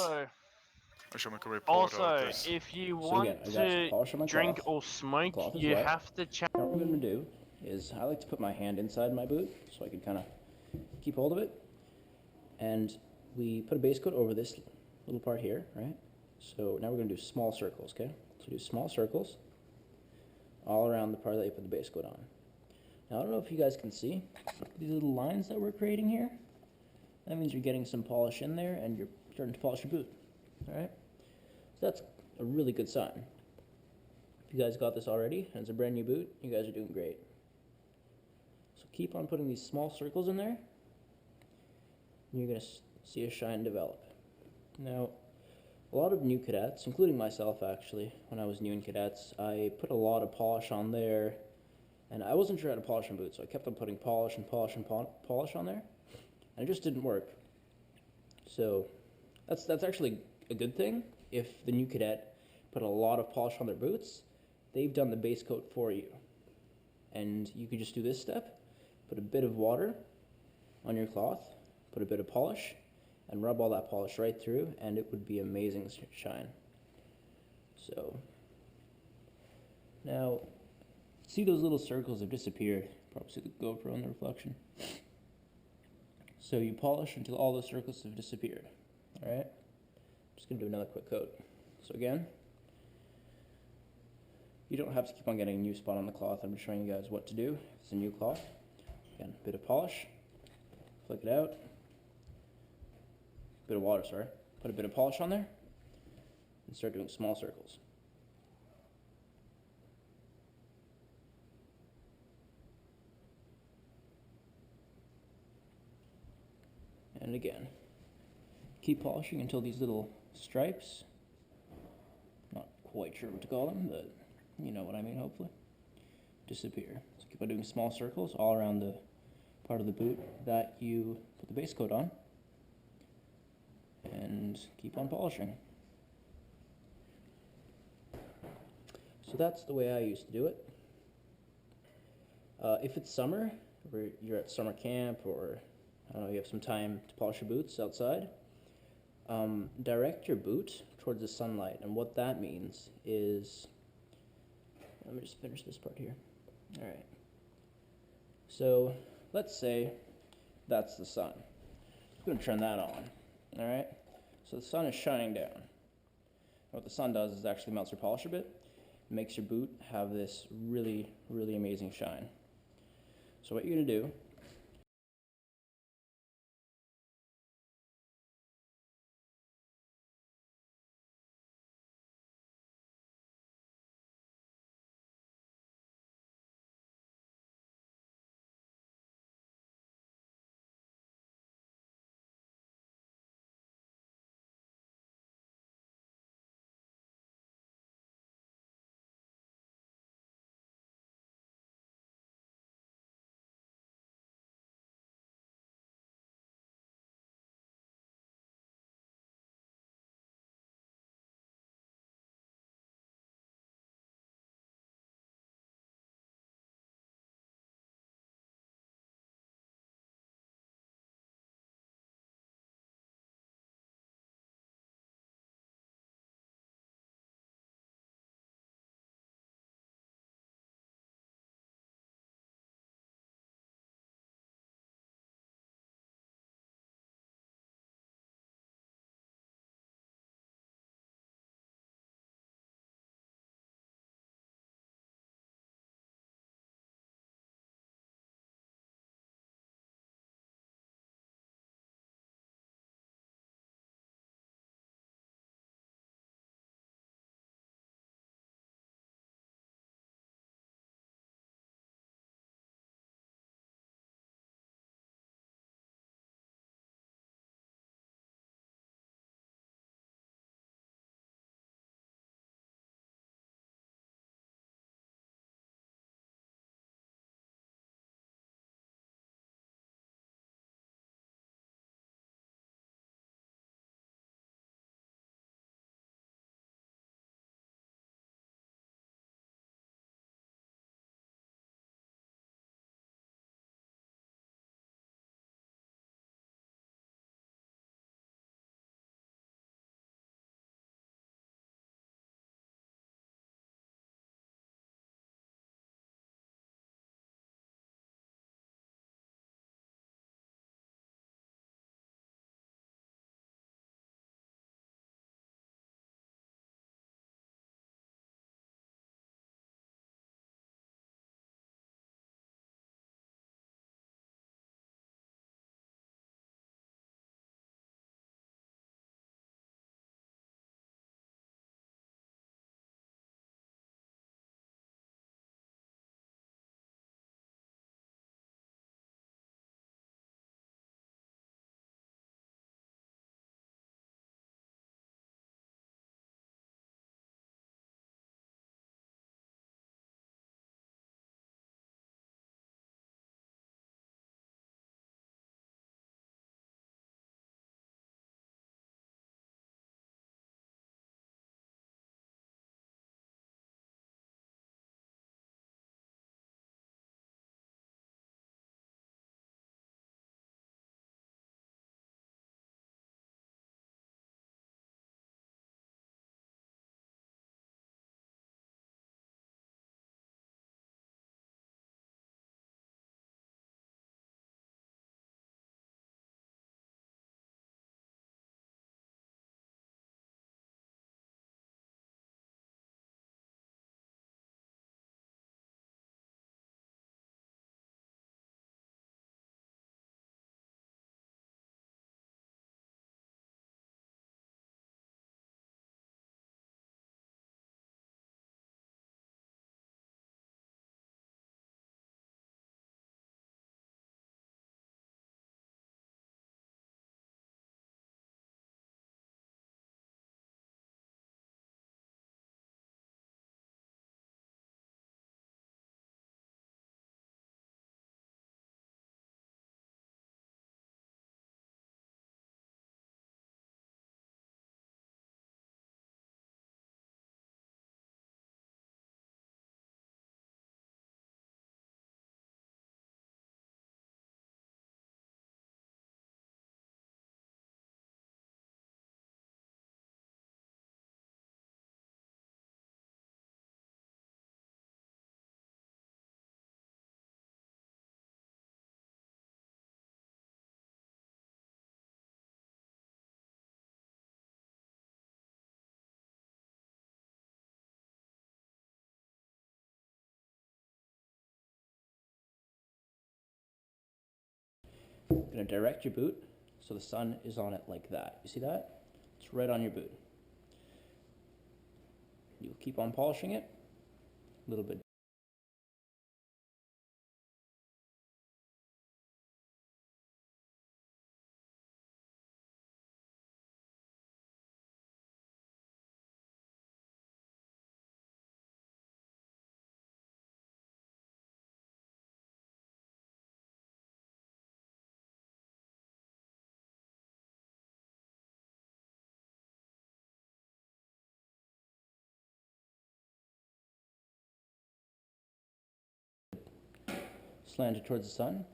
I should make a report out of this. If you So want again, I got some polish on my to drink cloth. or smoke, Cloth is you wet. have to check. Now what we're going to do is I like to put my hand inside my boot so I can kind of keep hold of it. And we put a base coat over this little part here, right? So now we're going to do small circles, okay? So do small circles all around the part that you put the base coat on. Now I don't know if you guys can see these little lines that we're creating here. That means you're getting some polish in there and you're starting to polish your boot, all right? So that's a really good sign. If you guys got this already and it's a brand new boot, you guys are doing great. So keep on putting these small circles in there, and you're going to see a shine develop. Now, a lot of new cadets, including myself actually, when I was new in cadets, I put a lot of polish on there, and I wasn't sure how to polish on boots, so I kept on putting polish and polish and polish on there, and it just didn't work. So that's actually a good thing if the new cadet put a lot of polish on their boots, they've done the base coat for you. And you could just do this step, put a bit of water on your cloth, put a bit of polish, and rub all that polish right through, and it would be amazing shine. So, now, see those little circles have disappeared. Probably see the GoPro in the reflection. So you polish until all those circles have disappeared. Alright? Just gonna do another quick coat. So again, you don't have to keep on getting a new spot on the cloth. I'm just showing you guys what to do. It's a new cloth. Again, a bit of polish. Flick it out. Bit of water, sorry. Put a bit of polish on there. And start doing small circles. And again, keep polishing until these little stripes, not quite sure what to call them, but you know what I mean, hopefully, disappear. So keep on doing small circles all around the part of the boot that you put the base coat on, and keep on polishing. So that's the way I used to do it. If it's summer, or you're at summer camp, or I don't know, you have some time to polish your boots outside, direct your boot towards the sunlight. And what that means is, let me just finish this part here. All right. So let's say that's the sun. I'm going to turn that on. All right. So the sun is shining down. What the sun does is actually melts your polish a bit. It makes your boot have this really, really amazing shine. So what you're going to do You're going to direct your boot so the sun is on it like that. You see that? It's right on your boot. You'll keep on polishing it a little bit. Slanted towards the sun.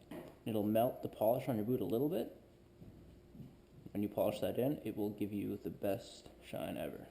It'll melt the polish on your boot a little bit. When you polish that in, it will give you the best shine ever.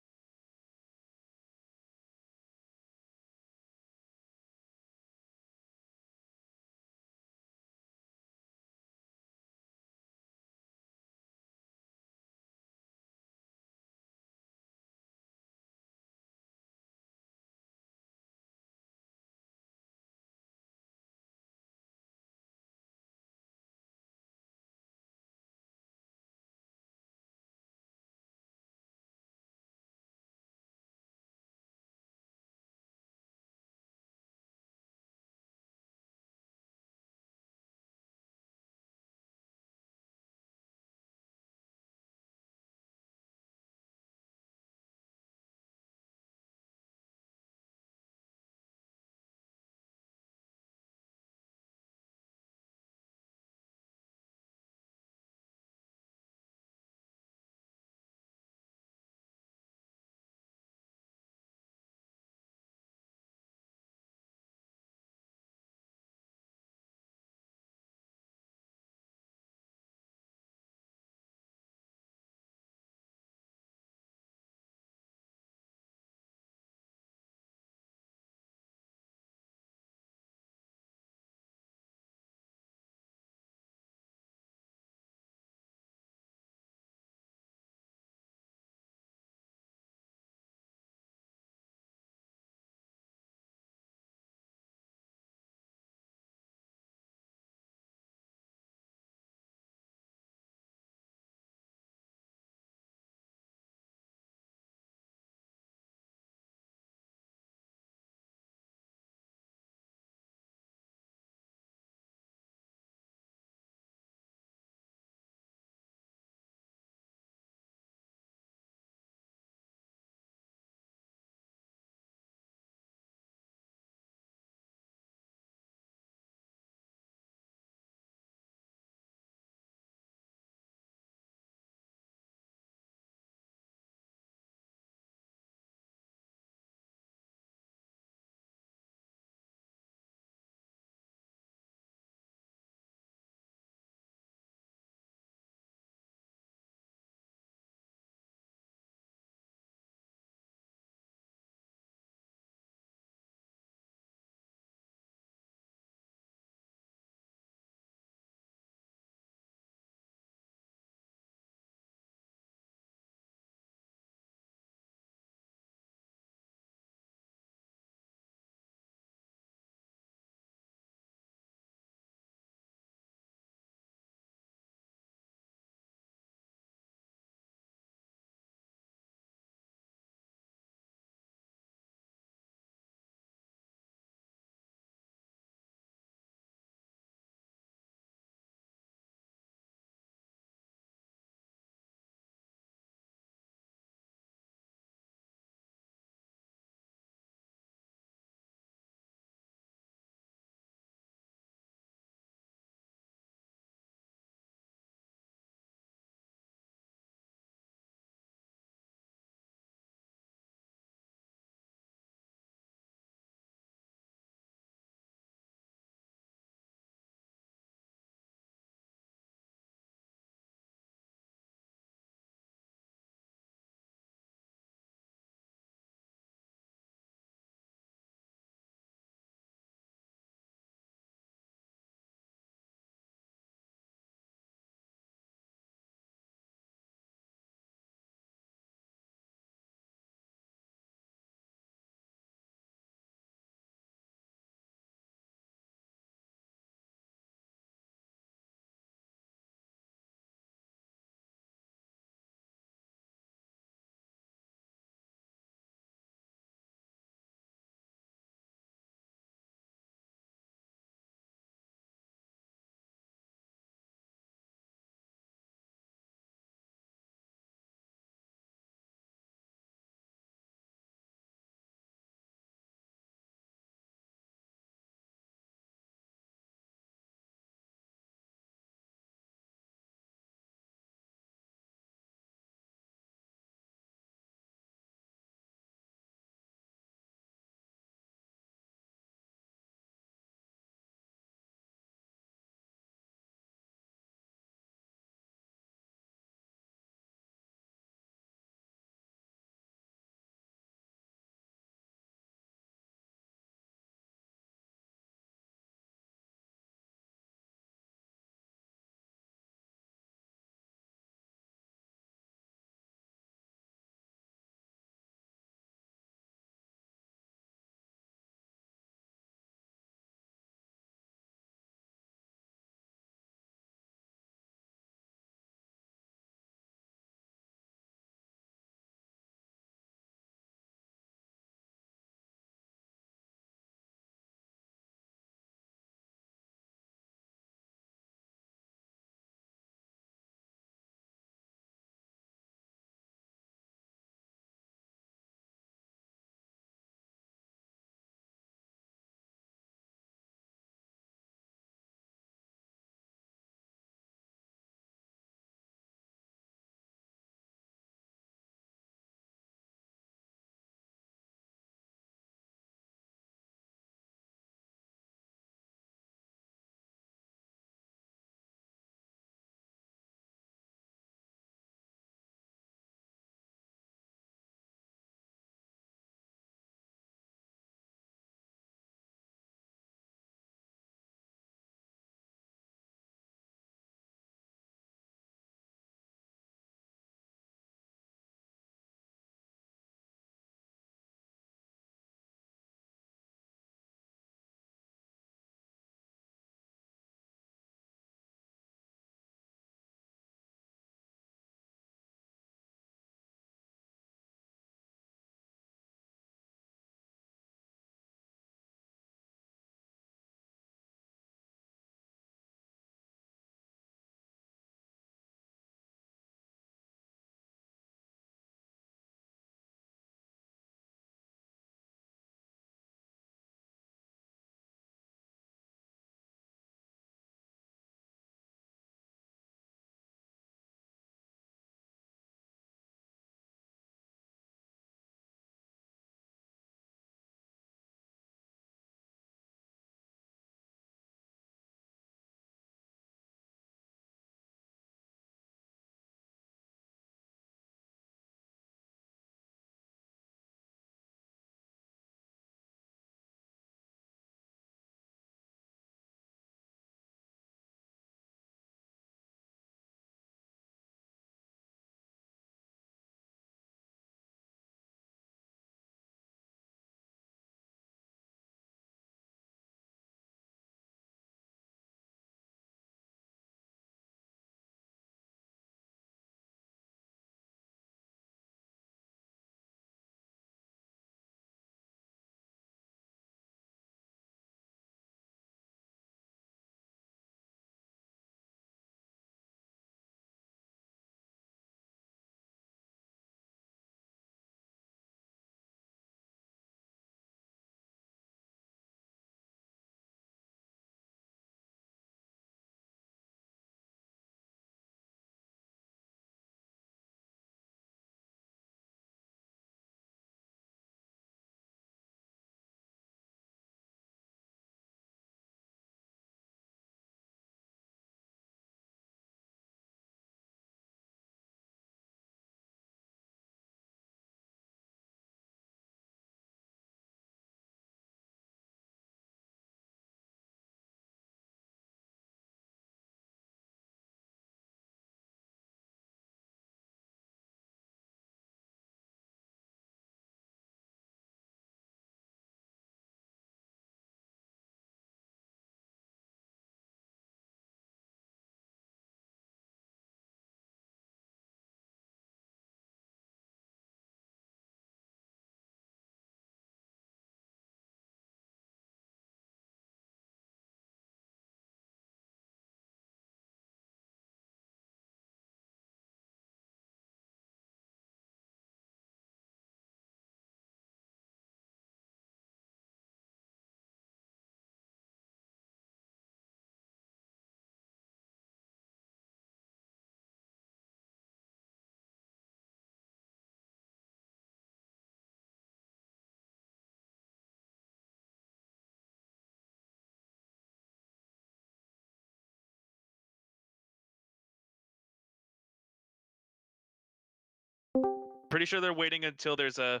Pretty sure they're waiting until there's a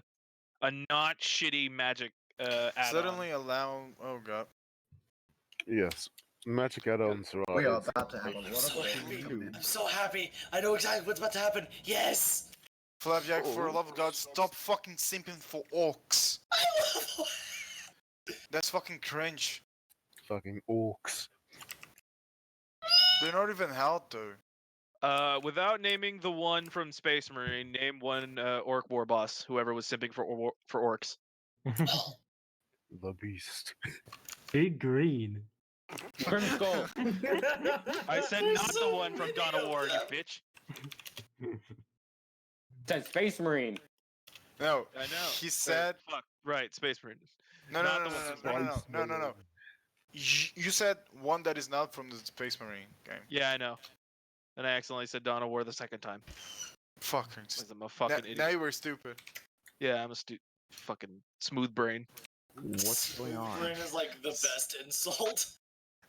not shitty magic add-on. Suddenly allow. Oh god. Yes. Magic add-ons are. We are about to have a I'm so happy. I know exactly what's about to happen. Yes. Flapjack, for the love of God, stop fucking simping for orcs. That's fucking cringe. Fucking orcs. They're not even held though. Without naming the one from Space Marine, name one orc war boss. Whoever was simping for orcs. The beast. Big green. Skull. I said not the one from Dawn of War, you bitch. Said Space Marine. No, I know. he said. Fuck. Right, Space Marine. No, Not no, the no, one no, from- no, no, no, no, no. You said one that is not from the Space Marine game. Yeah, I know. And I accidentally said Dawn of War the second time. Fucking. Because I'm a fucking idiot. Now you were stupid. Yeah, I'm a fucking smooth brain. What's going on? Brain is like the best insult.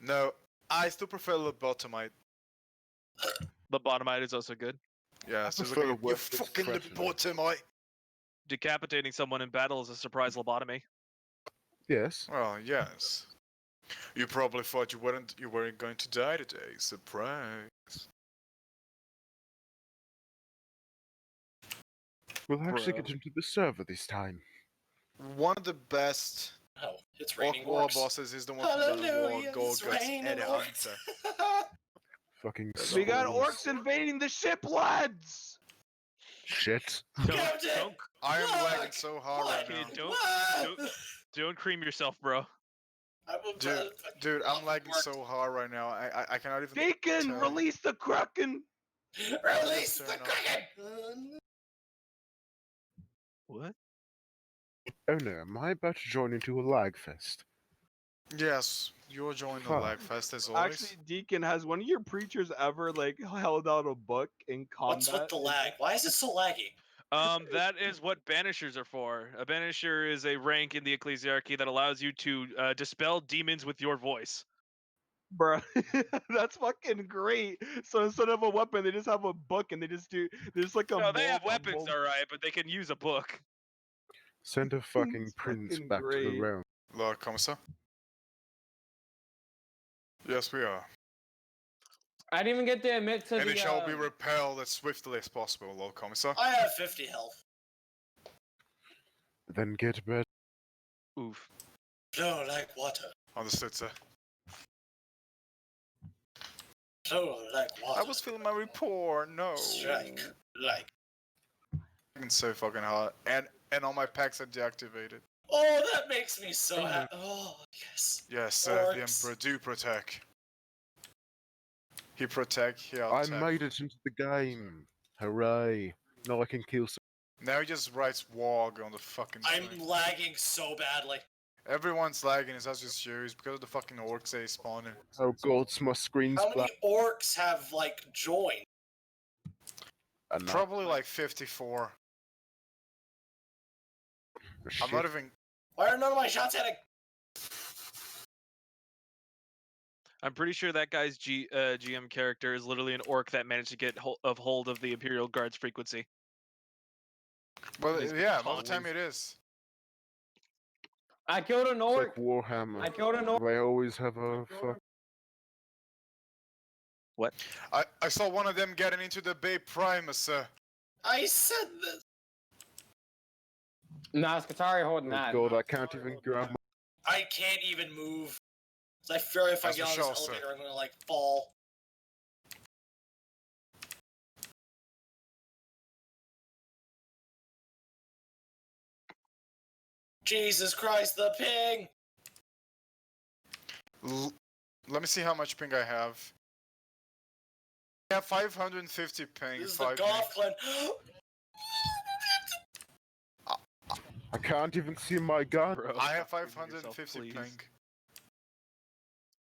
No, I still prefer lobotomite. Lobotomite is also good. Yeah, so prefer you Western fucking expression. lobotomite. Decapitating someone in battle is a surprise lobotomy. Yes. Well, yes. You probably thought you weren't going to die today. Surprise. We'll actually Bruh. get into the server this time. One of the best Oh, it's orc raining war orcs. bosses is the one from Dawn of War, Hallelujah, it's Gorguts, raining and orcs. Hunter. Fucking. There's We a got whole- orcs invading the ship, lads! Shit. Captain! I am Look! lagging so hard right now. Don't cream yourself, bro. Dude, I'm lagging so hard right now. I cannot even. Deacon, tell. release the Kraken! Release the Turn off. Kraken! What? Oh no, am I about to join into a lag fest? Yes, you're joining the Fuck. lag fest as always. Actually, Deacon, has one of your preachers ever like held out a book in combat? What's with the lag? Why is it so laggy? That is what banishers are for. A banisher is a rank in the ecclesiarchy that allows you to dispel demons with your voice. Bruh, that's fucking great. So instead of a weapon, they just have a book and they just do. There's like a. No, they have a weapons, alright, but they can use a book. Send a fucking prince fucking back to the great. realm. Lord Commissar? Yes, we are. I didn't even get to admit to And the. it shall be repelled as swiftly as possible, Lord Commissar. I have 50 health. Then get better. Oof. Flow like water. Understood, sir. Flow like water. I was filling my report, no. Strike like. Fucking so fucking hard. And all my packs are deactivated. Oh, that makes me so happy. Oh, yes. Yes, sir, the Orcs. Emperor do protect. He protect, he I attack. made it into the game. Hooray. Now I can kill some. Now he just writes WOG on the fucking I'm thing. lagging so badly. Everyone's lagging, it's not just you, it's because of the fucking orcs they spawning. Oh god, my screen's How many black. orcs have, like, joined? Probably like 54. I'm not even. Why are none of my shots hitting? I'm pretty sure that guy's GM character is literally an orc that managed to get hold of the Imperial Guard's frequency. Well, He's yeah, all the always- time it is. I killed an It's orc. like Warhammer. I killed an orc. They always have a fuck. What? I saw one of them getting into the Bay Primus, sir. I said this. Nah, Skatari holding Oh that. god, I can't even grab my. I can't even move. I fear if I That's get on for this sure, sir. elevator, I'm gonna, like, fall. Jesus Christ, the ping! Let me see how much ping I have. I have 550 ping. This is the 5 golf meg. clan. I can't even see my gun. Bro, I have stop screwing 550 yourself, ping. please.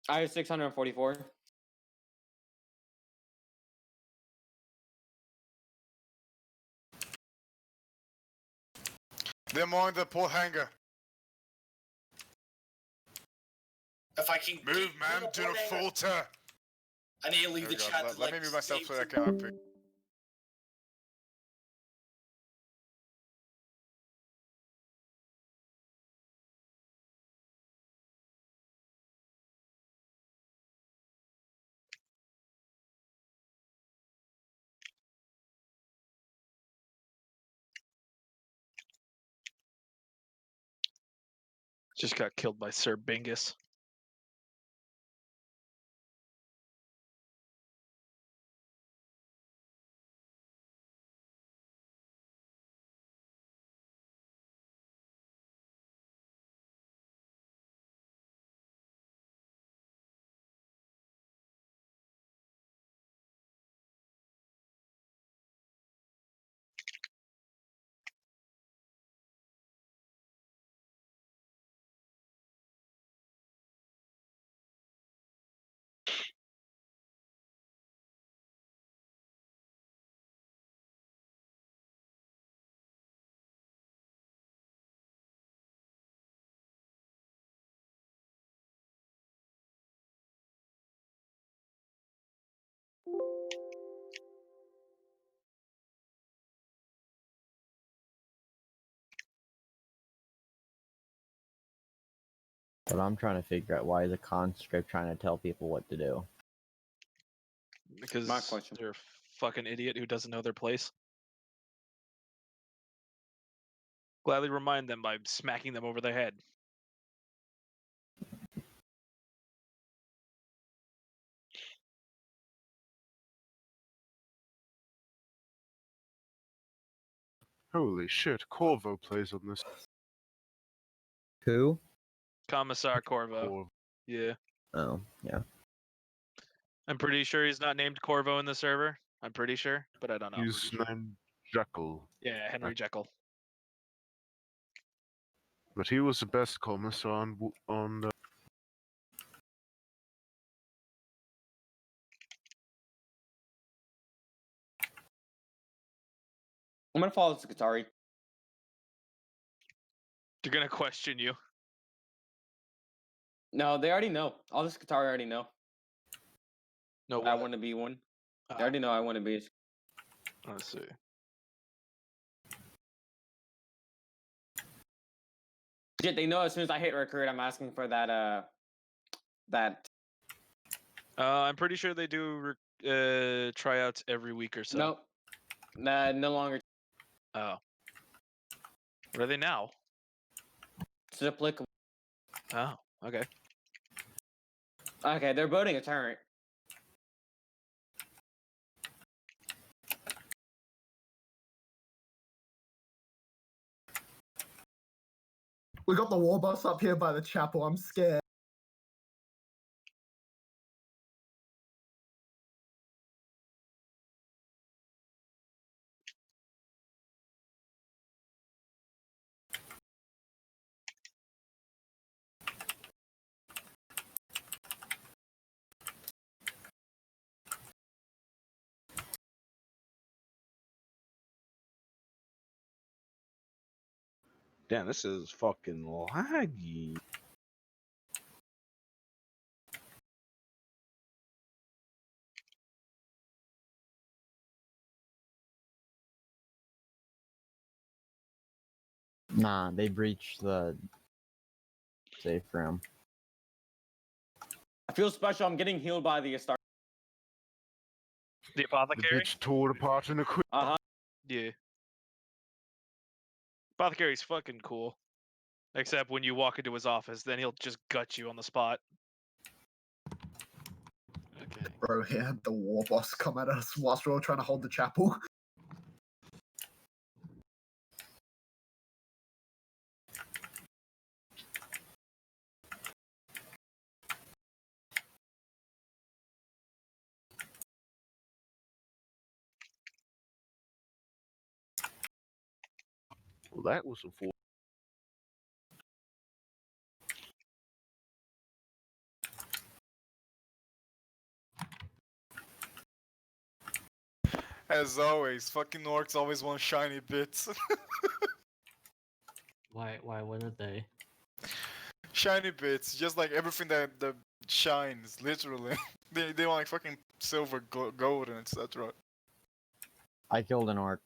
I have 644. They're more in the port hangar. If I can Move, keep man, the do not port hangar- falter. I need to leave There the we go. chat Let to, like, me move myself save so I can pick. Just got killed by Sir Bingus. But I'm trying to figure out why is a conscript trying to tell people what to do. Because My question. they're a fucking idiot who doesn't know their place. Gladly remind them by smacking them over the head. Holy shit, Corvo plays on this. Who? Commissar Corvo. Corvo. Yeah. Oh, yeah. I'm pretty sure he's not named Corvo in the server. I'm pretty sure, but I don't know. He's named Jekyll. Yeah, Henry Jekyll. But he was the best commissar on the... I'm gonna follow Skatari. They're gonna question you. No, they already know. All the Skatari already know. No, I want to be one. They already know I want to be. Let's see. Shit, they know as soon as I hit recruit, I'm asking for that. That. I'm pretty sure they do tryouts every week or so. Nope. Nah, no longer. Oh. What are they now? It's applicable. Oh, okay. Okay, they're voting a turret. We got the war bus up here by the chapel. I'm scared. Damn, this is fucking laggy. Nah, they breached the safe room. I feel special. I'm getting healed by the star. The apothecary? The bitch tore apart in a quick. Yeah. Apothecary's fucking cool. Except when you walk into his office, then he'll just gut you on the spot. Okay. Bro, he had the war boss come at us whilst we were trying to hold the chapel. Well, that was unfortunate. As always, fucking orcs always want shiny bits. Why wouldn't they? Shiny bits, just like everything that shines, literally. they want like fucking silver, gold, and etc. I killed an orc.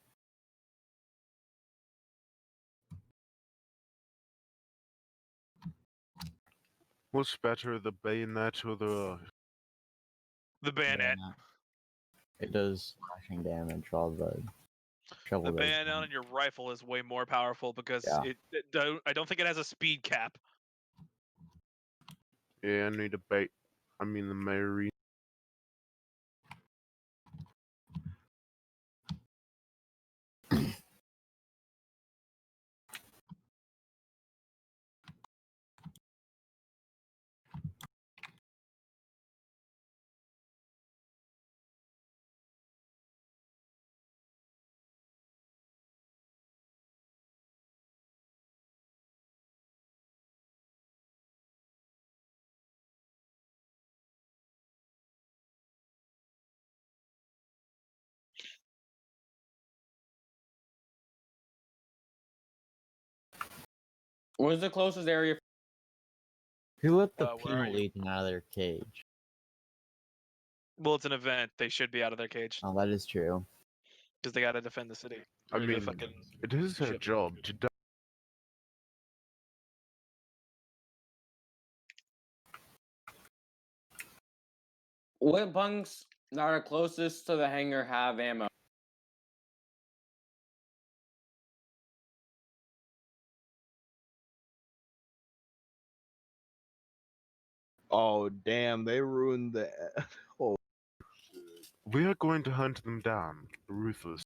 What's better, the bayonet or the bayonet? It does slashing damage while the shovel The does. bayonet on your rifle is way more powerful because Yeah. I don't think it has a speed cap. Yeah, I need a bait. I mean the Mary. Where's the closest area? Who let the Where are penal you? legion out of their cage? Well, it's an event. They should be out of their cage Oh, that is true. because they got to defend the city. I Or the mean, fucking it is her ship. job to do. What bunks that are closest to the hangar have ammo? Oh damn! They ruined the. Oh. We are going to hunt them down, ruthless.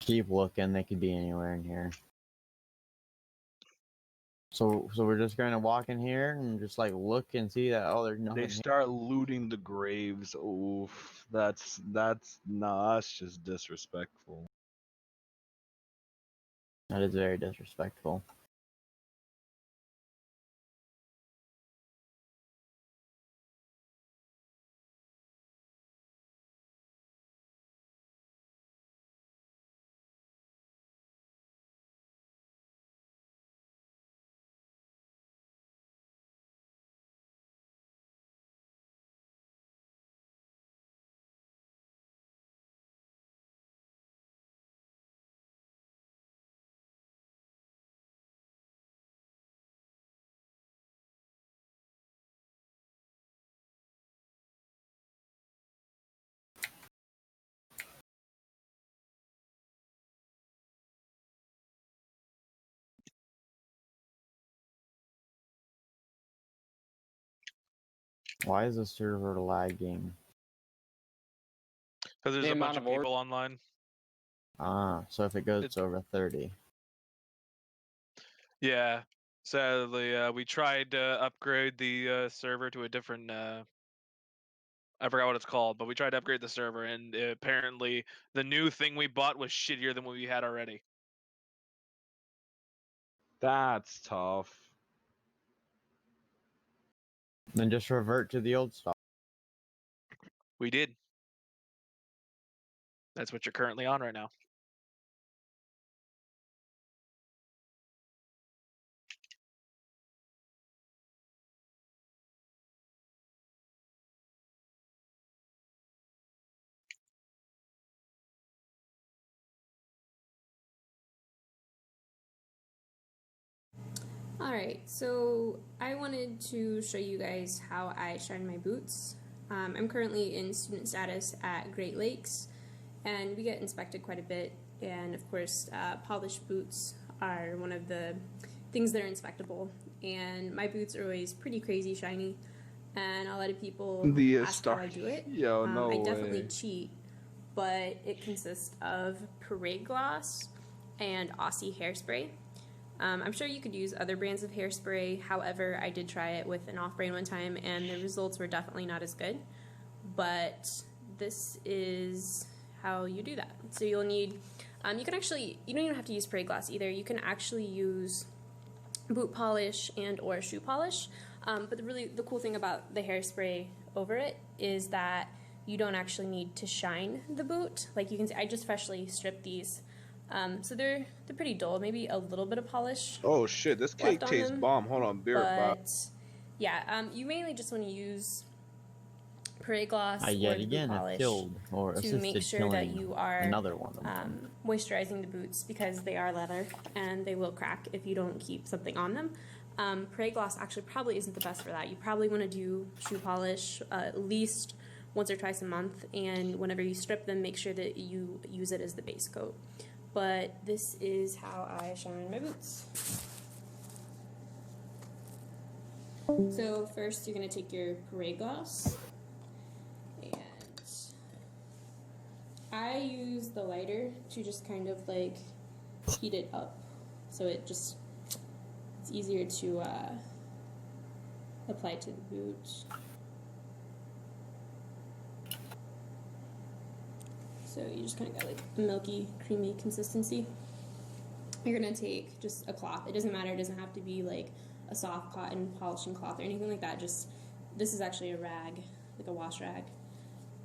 Keep looking. They could be anywhere in here. So we're just gonna walk in here and just like look and see that there's nothing. They start looting the graves. Oof, that's nah. That's just disrespectful. That is very disrespectful. Why is the server lagging? Because there's The a bunch amount of of people online. So if it goes over 30. Yeah. Sadly, we tried to upgrade the server to a different. I forgot what it's called, but we tried to upgrade the server, and apparently the new thing we bought was shittier than what we had already. That's tough. Then just revert to the old stuff. We did. That's what you're currently on right now. Alright, so I wanted to show you guys how I shine my boots. I'm currently in student status at Great Lakes, and we get inspected quite a bit, and of course polished boots are one of the things that are inspectable. And my boots are always pretty crazy shiny, and a lot of people ask how I do it. Yo, no I definitely way. cheat, but it consists of parade gloss and Aussie hairspray. I'm sure you could use other brands of hairspray. However, I did try it with an off-brand one time, and the results were definitely not as good. But this is how you do that. So you'll need, you don't even have to use parade gloss either. You can actually use boot polish and or shoe polish. But the cool thing about the hairspray over it is that you don't actually need to shine the boot. Like you can see, I just freshly stripped these. So they're pretty dull, maybe a little bit of polish. Oh shit, this cake left on tastes them, bomb. Hold on, beer about. But yeah, you mainly just want to use parade gloss I or yet the again boot have polish killed or to assisted make sure killing that you are another one of them. moisturizing the boots, because they are leather and they will crack if you don't keep something on them. Parade gloss actually probably isn't the best for that. You probably want to do shoe polish at least once or twice a month, and whenever you strip them, make sure that you use it as the base coat. But this is how I shine my boots. So first you're going to take your parade gloss, and I use the lighter to just kind of like heat it up, so it's easier to apply to the boot. So you just kind of got like a milky, creamy consistency. You're gonna take just a cloth. It doesn't matter, it doesn't have to be like a soft cotton polishing cloth or anything like that. Just, this is actually a rag, like a wash rag.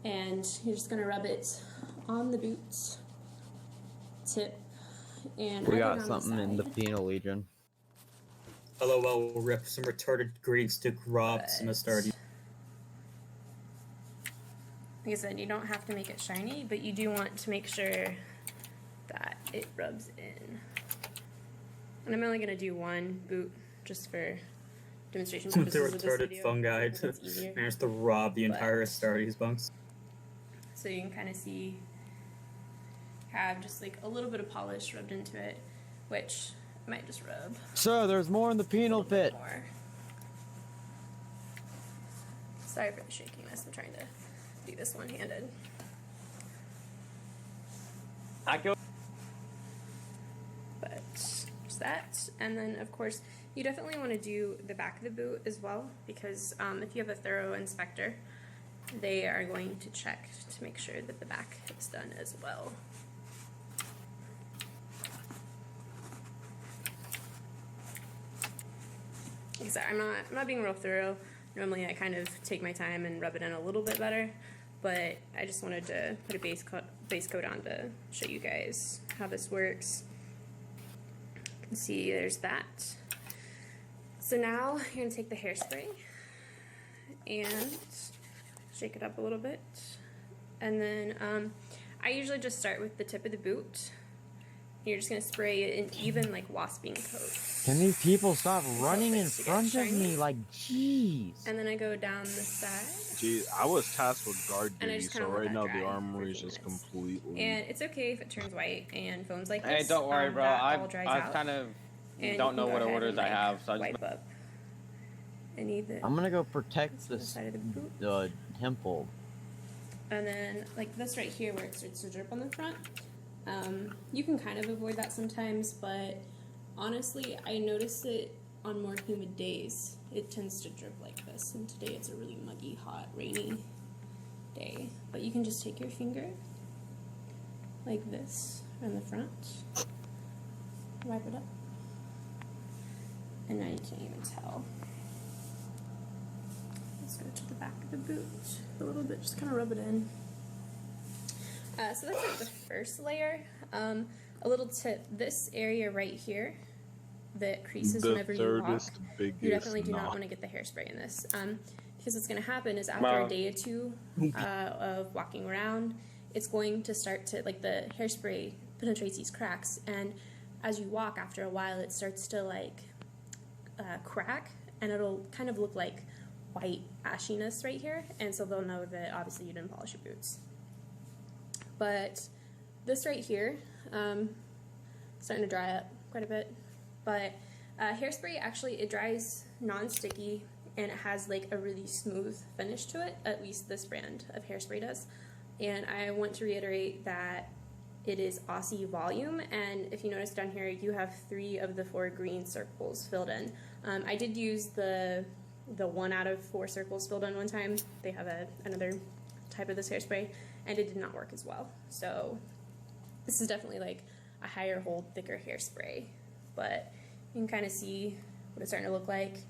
And you're just gonna rub it on the boot tip. And We I go got down something the in the side. penal legion. LOL, rip some retarded green stick rocks and a starty. Like I said, you don't have to make it shiny, but you do want to make sure that it rubs in. And I'm only going to do one boot just for demonstration The purposes of this retarded video. fungi because it's easier. managed to rob the entire But- Astartes bunks. So you can kind of see, have just like a little bit of polish rubbed into it, which I might just rub Sir, there's more in the penal pit. more. Sorry for the shakiness, I'm trying to do this one-handed. But just that, and then of course you definitely want to do the back of the boot as well, because if you have a thorough inspector, they are going to check to make sure that the back is done as well. Because I'm not being real thorough. Normally I kind of take my time and rub it in a little bit better, but I just wanted to put a base coat on to show you guys how this works. You can see there's that. So now you're gonna take the hairspray and shake it up a little bit, and then I usually just start with the tip of the boot. You're just gonna spray an even like wasping coat. Can these people stop running in to get front of shiny. me? Like, jeez. And then I go down the side. Gee, I was tasked with guard And I duty, just so kinda let right that now dry the for armory a is few just minutes. completely. And it's okay if it turns white and foams like Hey, this. don't worry, bro. That all I've dries I've out. kind of And don't you know can what go ahead orders and, I like, have, so I just wipe up any of the I'm gonna go protect the this side of the boot. temple. And then like this right here where it starts to drip on the front, you can kind of avoid that sometimes, but honestly I notice it on more humid days. It tends to drip like this, and today it's a really muggy, hot, rainy day. But you can just take your finger like this on the front, wipe it up, and now you can't even tell. Let's go to the back of the boot a little bit, just kind of rub it in. So that's like the first layer. A little tip, this area right here that creases The whenever you walk, thirdest you biggest definitely do not knot. want to get the hairspray in this. Because what's going to happen is after Wow. a day or two of walking around, it's going to start to, like the hairspray penetrates these cracks, and as you walk after a while it starts to like crack, and it'll kind of look like white ashiness right here, and so they'll know that obviously you didn't polish your boots. But this right here, starting to dry up quite a bit, but Hairspray actually, it dries non-sticky and it has like a really smooth finish to it. At least this brand of hairspray does. And I want to reiterate that it is Aussie volume, and if you notice down here, you have 3 of the 4 green circles filled in. I did use the 1 out of 4 circles filled in one time. They have another type of this hairspray, and it did not work as well. So this is definitely like a higher hold, thicker hairspray, but you can kind of see what it's starting to look like.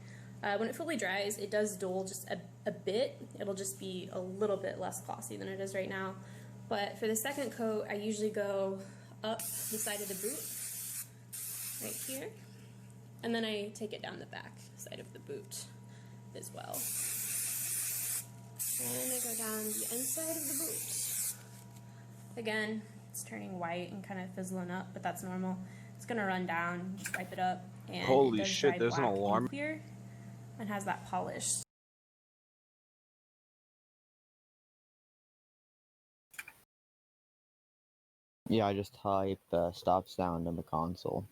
When it fully dries, it does dull just a bit. It'll just be a little bit less glossy than it is right now. But for the second coat, I usually go up the side of the boot, right here, and then I take it down the back side of the boot as well. And I go down the inside of the boot. Again, it's turning white and kind of fizzling up, but that's normal. It's gonna run down, just wipe it up, and Holy it does shit, dry there's an black and alarm. clear, and has that polish. Yeah, I just typed stop sound in the console.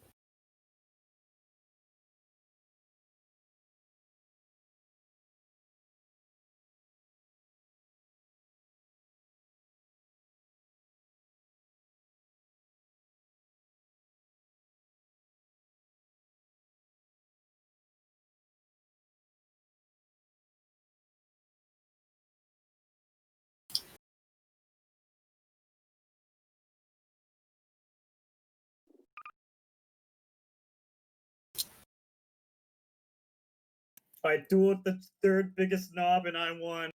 I dueled the third biggest knob and I won.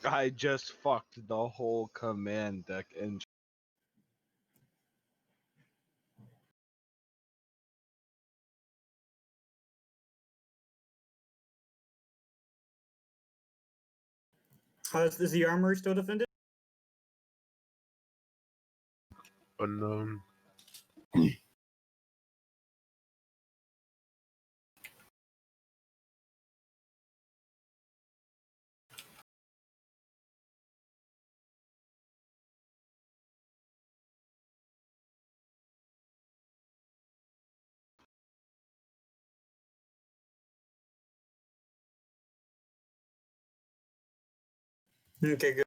I just fucked the whole command deck and Is the armor still defended? unknown. Okay, good.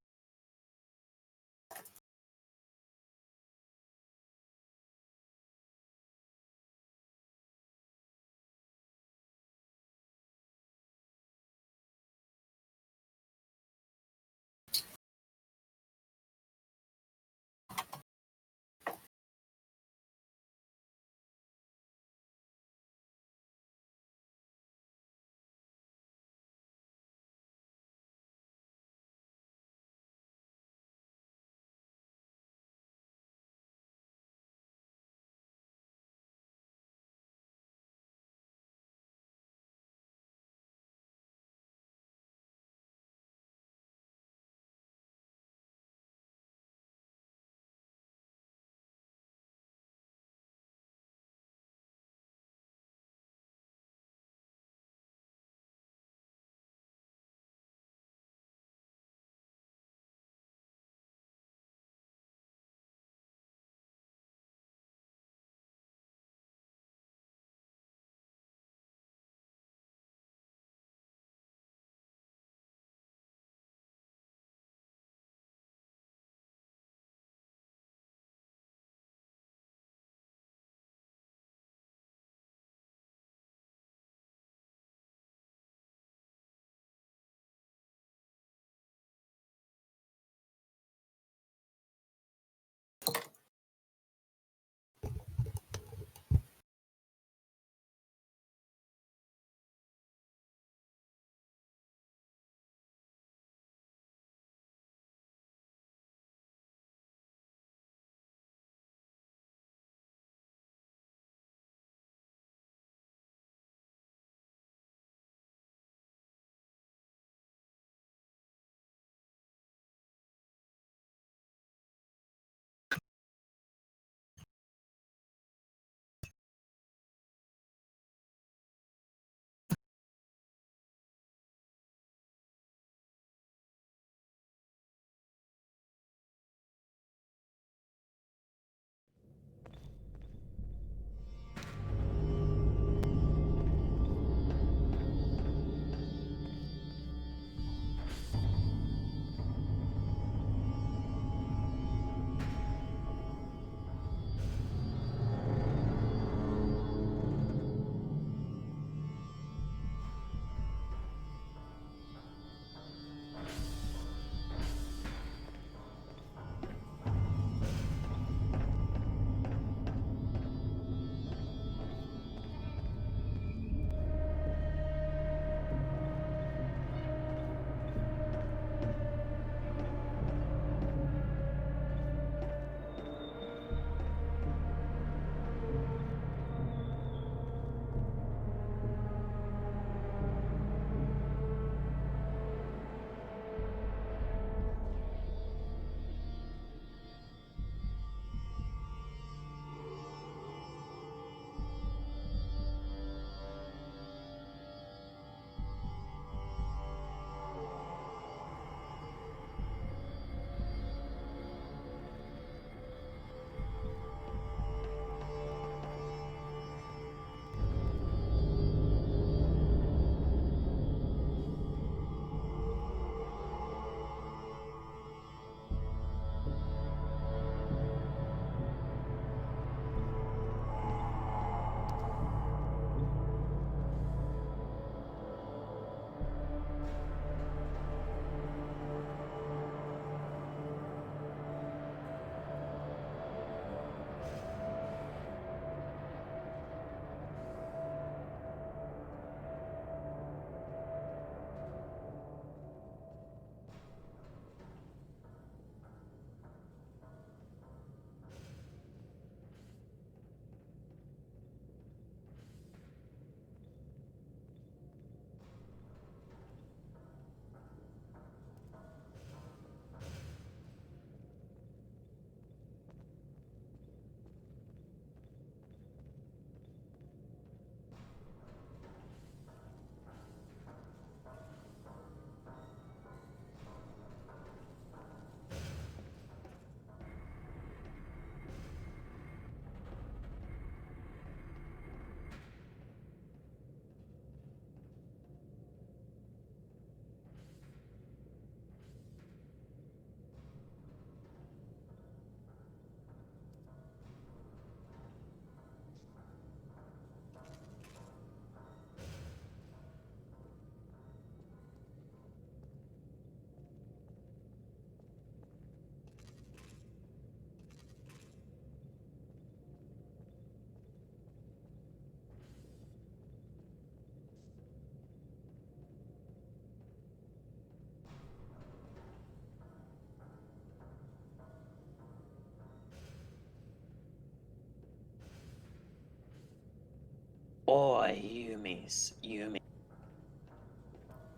Yumi's. Yumi.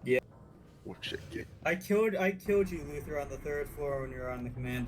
Yeah. Oh shit, yeah. I killed you, Luther, on the 3rd floor when you were on the command.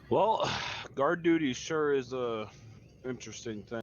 Well, guard duty sure is a interesting thing.